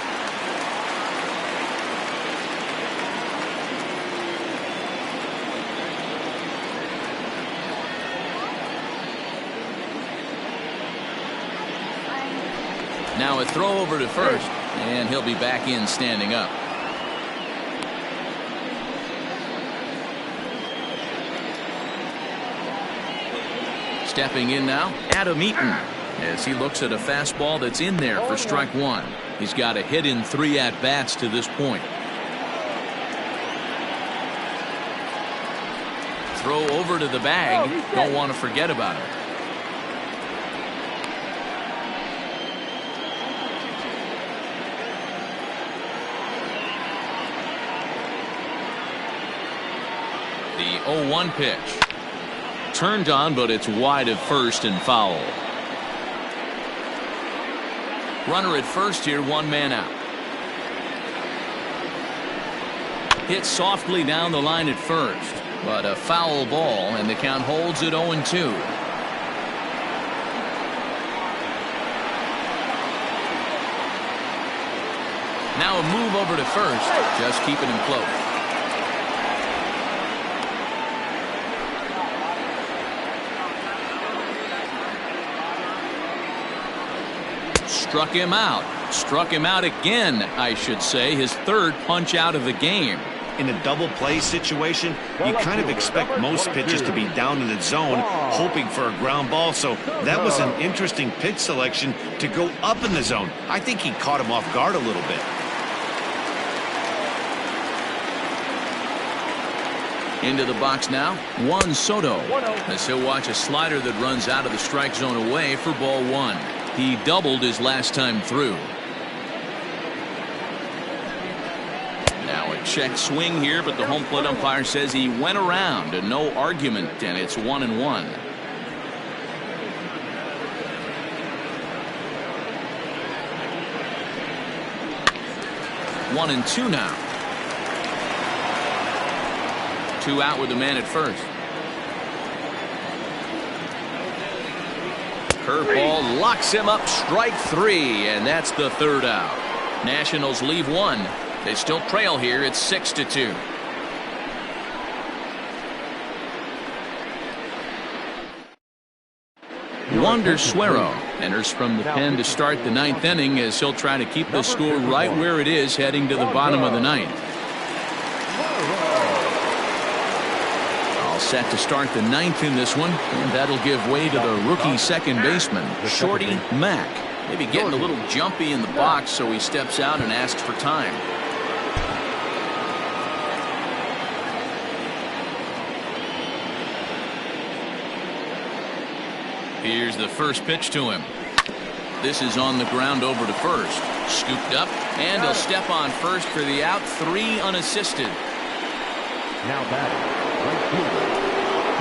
Now a throw over to first, and he'll be back in standing up. Stepping in now, Adam Eaton, as he looks at a fastball that's in there for strike one. He's got a hit in 3 at-bats to this point. Throw over to the bag. Don't want to forget about it. The 0-1 pitch. Turned on, but it's wide at first and foul. Runner at first here, 1 man out. Hit softly down the line at first, but a foul ball, and the count holds at 0-2. Now a move over to first, just keeping him close. Struck him out. Struck him out again, I should say. His 3rd punch out of the game. In a double play situation, you kind of expect most pitches to be down in the zone, hoping for a ground ball. So that was an interesting pitch selection to go up in the zone. I think he caught him off guard a little bit. Into the box now, Juan Soto, as he'll watch a slider that runs out of the strike zone away for ball 1. He doubled his last time through. Now a check swing here, but the home plate umpire says he went around and no argument, and it's 1-1. One and two now. 2 out with the man at first. Curveball locks him up, strike 3, and that's the 3rd out. Nationals leave 1. They still trail here. It's 6-2. Wander Suero enters from the pen to start the 9th inning as he'll try to keep the score right where it is heading to the bottom of the 9th. All set to start the 9th in this one, and that'll give way to the rookie second baseman, Shorty Mack. Maybe getting a little jumpy in the box, so he steps out and asks for time. Here's the first pitch to him. This is on the ground over to first. Scooped up, and he'll step on first for the out. 3 unassisted. Now batting, right fielder.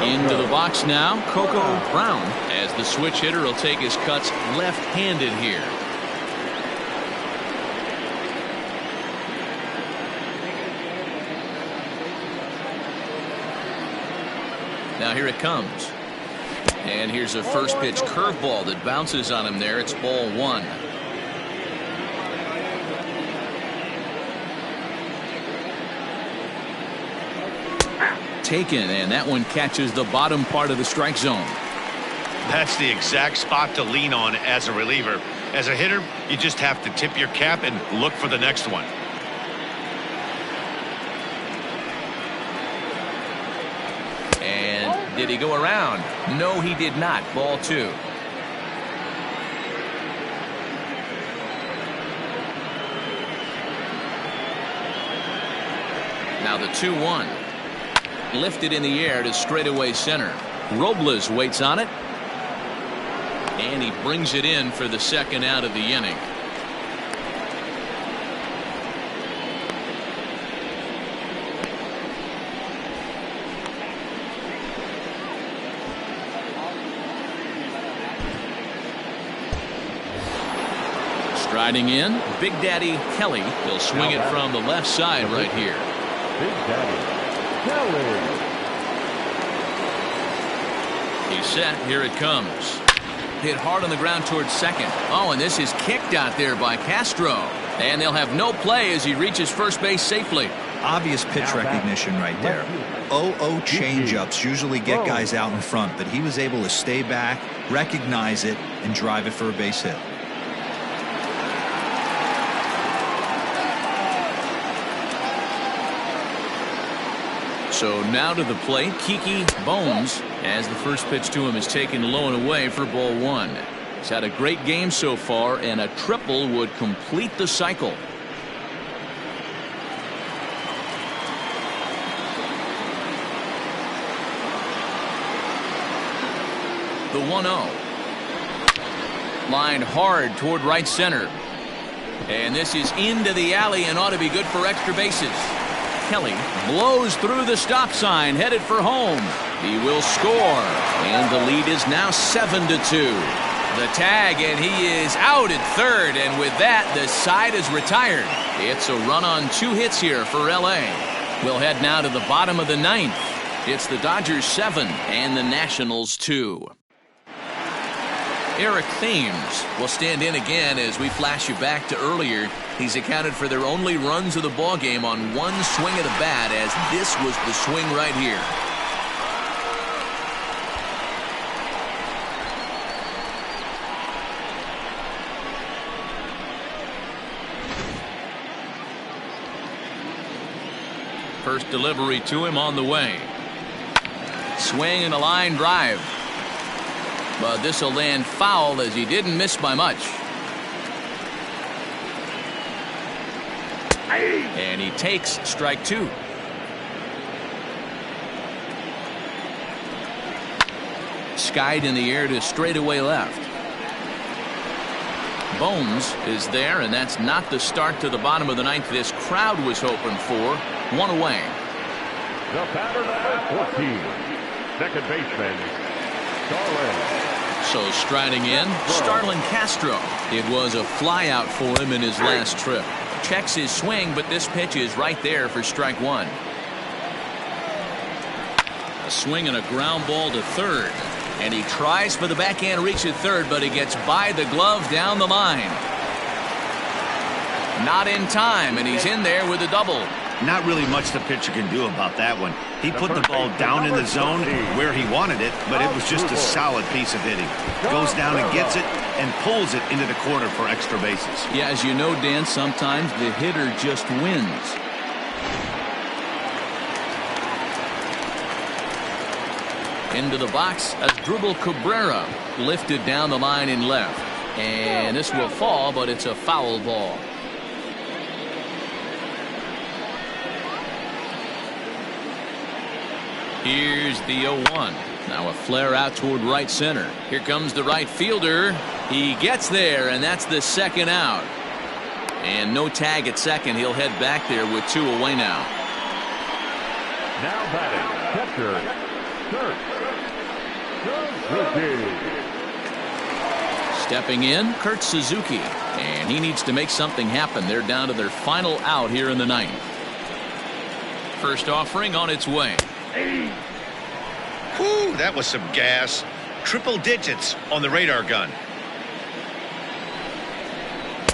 Into the box now, Coco Brown, as the switch hitter will take his cuts left-handed here. Now here it comes. And here's a first pitch curveball that bounces on him there. It's ball 1. Taken, and that one catches the bottom part of the strike zone. That's the exact spot to lean on as a reliever. As a hitter, you just have to tip your cap and look for the next one. And did he go around? No, he did not. Ball 2. Now the 2-1. Lifted in the air to straightaway center. Robles waits on it. And he brings it in for the second out of the inning. Striding in, Big Daddy Kelly. He'll swing it from the left side right here. Big Daddy Kelly. He's set. Here it comes. Hit hard on the ground towards second. Oh, and this is kicked out there by Castro. And they'll have no play as he reaches first base safely. Obvious pitch recognition right there. 0-0 changeups usually get guys out in front, but he was able to stay back, recognize it, and drive it for a base hit. So now to the plate, Kiki Bones, as the first pitch to him is taken low and away for ball 1. He's had a great game so far, and a triple would complete the cycle. The 1-0. Lined hard toward right center. And this is into the alley and ought to be good for extra bases. Kelly blows through the stop sign, headed for home. He will score, and the lead is now 7-2. The tag, and he is out at third, and with that, the side is retired. It's a run on 2 hits here for L.A. We'll head now to the bottom of the 9th. It's the Dodgers 7 and the Nationals 2. Eric Thames will stand in again as we flash you back to earlier. He's accounted for their only runs of the ball game on one swing of the bat, as this was the swing right here. First delivery to him on the way. Swing and a line drive. But this will land foul as he didn't miss by much. And he takes strike 2. Skied in the air to straightaway left. Bones is there, and that's not the start to the bottom of the 9th this crowd was hoping for. 1 away. The batter number 14, second baseman, Starlin. So striding in, Starlin Castro. It was a flyout for him in his last trip. Checks his swing, but this pitch is right there for strike 1. A swing and a ground ball to third. And he tries for the backhand reach at third, but he gets by the glove down the line. Not in time, and he's in there with a double. Not really much the pitcher can do about that one. He put the ball down in the zone where he wanted it, but it was just a solid piece of hitting. Goes down and gets it and pulls it into the corner for extra bases. Yeah, as you know, Dan, sometimes the hitter just wins. Into the box, Asdrubal Cabrera lifted down the line in left. And this will fall, but it's a foul ball. Here's the 0-1. Now a flare out toward right center. Here comes the right fielder. He gets there, and that's the second out. And no tag at second. He'll head back there with 2 away now. Now batting, catcher, Kurt Suzuki. Stepping in, Kurt Suzuki. And he needs to make something happen. They're down to their final out here in the ninth. First offering on its way. Whew, that was some gas. Triple digits on the radar gun.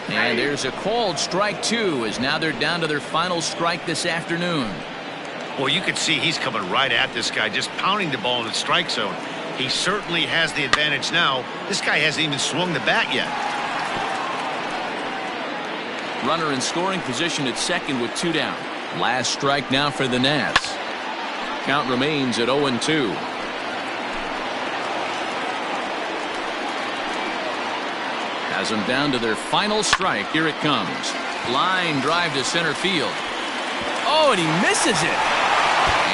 And there's a called strike 2, as now they're down to their final strike this afternoon. Well, you can see he's coming right at this guy, just pounding the ball in the strike zone. He certainly has the advantage now. This guy hasn't even swung the bat yet. Runner in scoring position at second with 2 down. Last strike now for the Nats. Count remains at 0-2. Has them down to their final strike. Here it comes. Line drive to center field. Oh, and he misses it.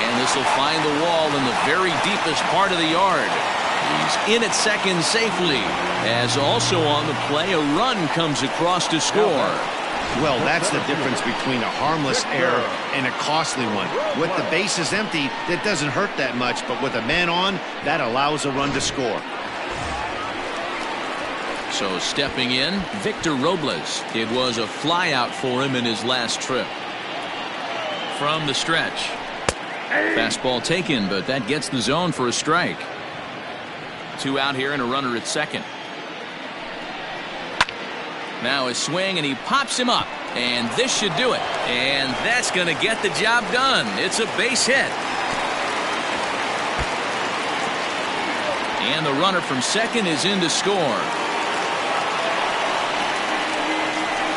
And this will find the wall in the very deepest part of the yard. He's in at second safely. As also on the play, a run comes across to score. Well, that's the difference between a harmless error and a costly one. With the bases empty, that doesn't hurt that much, but with a man on, that allows a run to score. So stepping in, Victor Robles. It was a flyout for him in his last trip. From the stretch. Fastball taken, but that gets the zone for a strike. 2 out here and a runner at second. Now a swing, and he pops him up. And this should do it. And that's going to get the job done. It's a base hit. And the runner from second is in to score.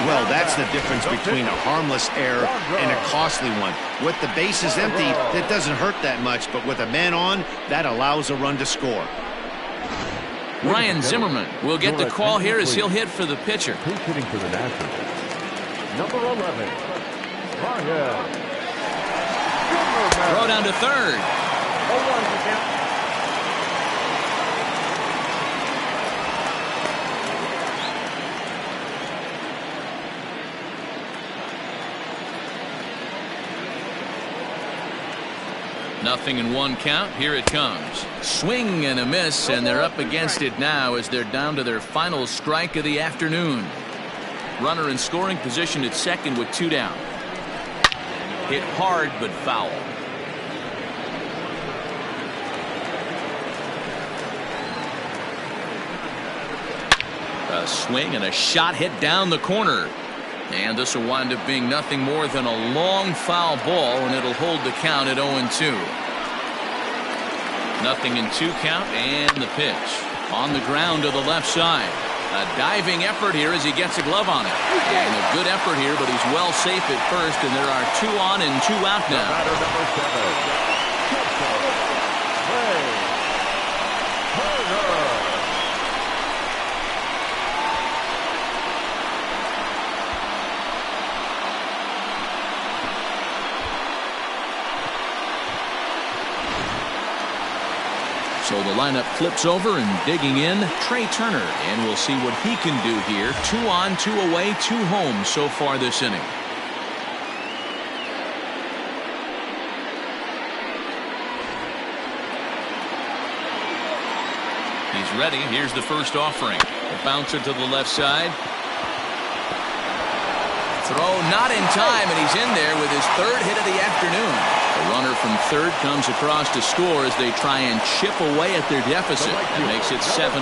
Well, that's the difference between a harmless error and a costly one. With the bases empty, that doesn't hurt that much, but with a man on, that allows a run to score. Ryan Zimmerman will get the call here as he'll hit for the pitcher. Who's hitting for the Nationals? Number 11, Ryan Zimmerman. Throw down to third. 0-1 to count. Nothing in 1 count. Here it comes. Swing and a miss, and they're up against it now as they're down to their final strike of the afternoon. Runner in scoring position at second with 2 down. Hit hard but foul. A swing and a shot hit down the corner. And this will wind up being nothing more than a long foul ball, and it'll hold the count at 0-2. Nothing in 2 count, and the pitch. On the ground to the left side. A diving effort here as he gets a glove on it. And a good effort here, but he's well safe at first, and there are 2 on and 2 out now. Batter number 7, Turner. So the lineup flips over, and digging in, Trey Turner. And we'll see what he can do here. 2 on, 2 away, 2 home so far this inning. He's ready. Here's the first offering. A bouncer to the left side. Throw not in time, and he's in there with his 3rd hit of the afternoon. A runner from third comes across to score as they try and chip away at their deficit. That makes it 7-5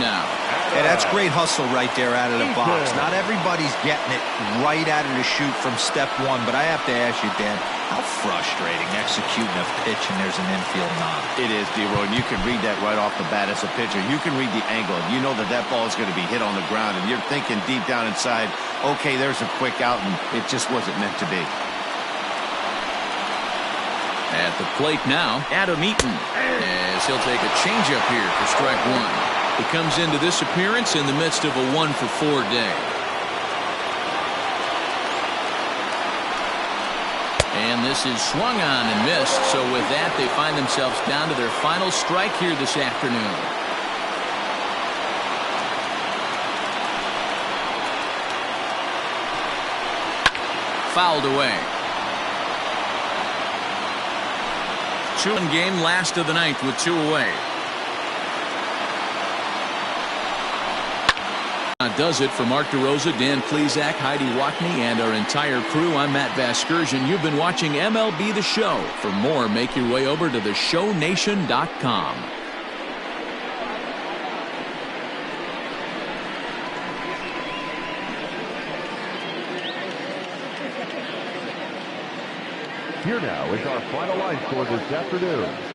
now. Yeah, that's great hustle right there out of the box. Not everybody's getting it right out of the chute from step one, but I have to ask you, Dan, how frustrating executing a pitch and there's an infield knock. It is, D-Roy, and you can read that right off the bat as a pitcher. You can read the angle. You know that that ball is going to be hit on the ground, and you're thinking deep down inside, okay, there's a quick out, and it just wasn't meant to be. At the plate now, Adam Eaton, as he'll take a changeup here for strike one. He comes into this appearance in the midst of a 1-for-4 day. And this is swung on and missed, so with that they find themselves down to their final strike here this afternoon. Fouled away. 2-1 game, last of the ninth with 2 away. Does it for Mark DeRosa, Dan Plesac, Heidi Watney, and our entire crew. I'm Matt Vasgersian. You've been watching MLB The Show. For more, make your way over to theshownation.com. Here now is our final line score this afternoon.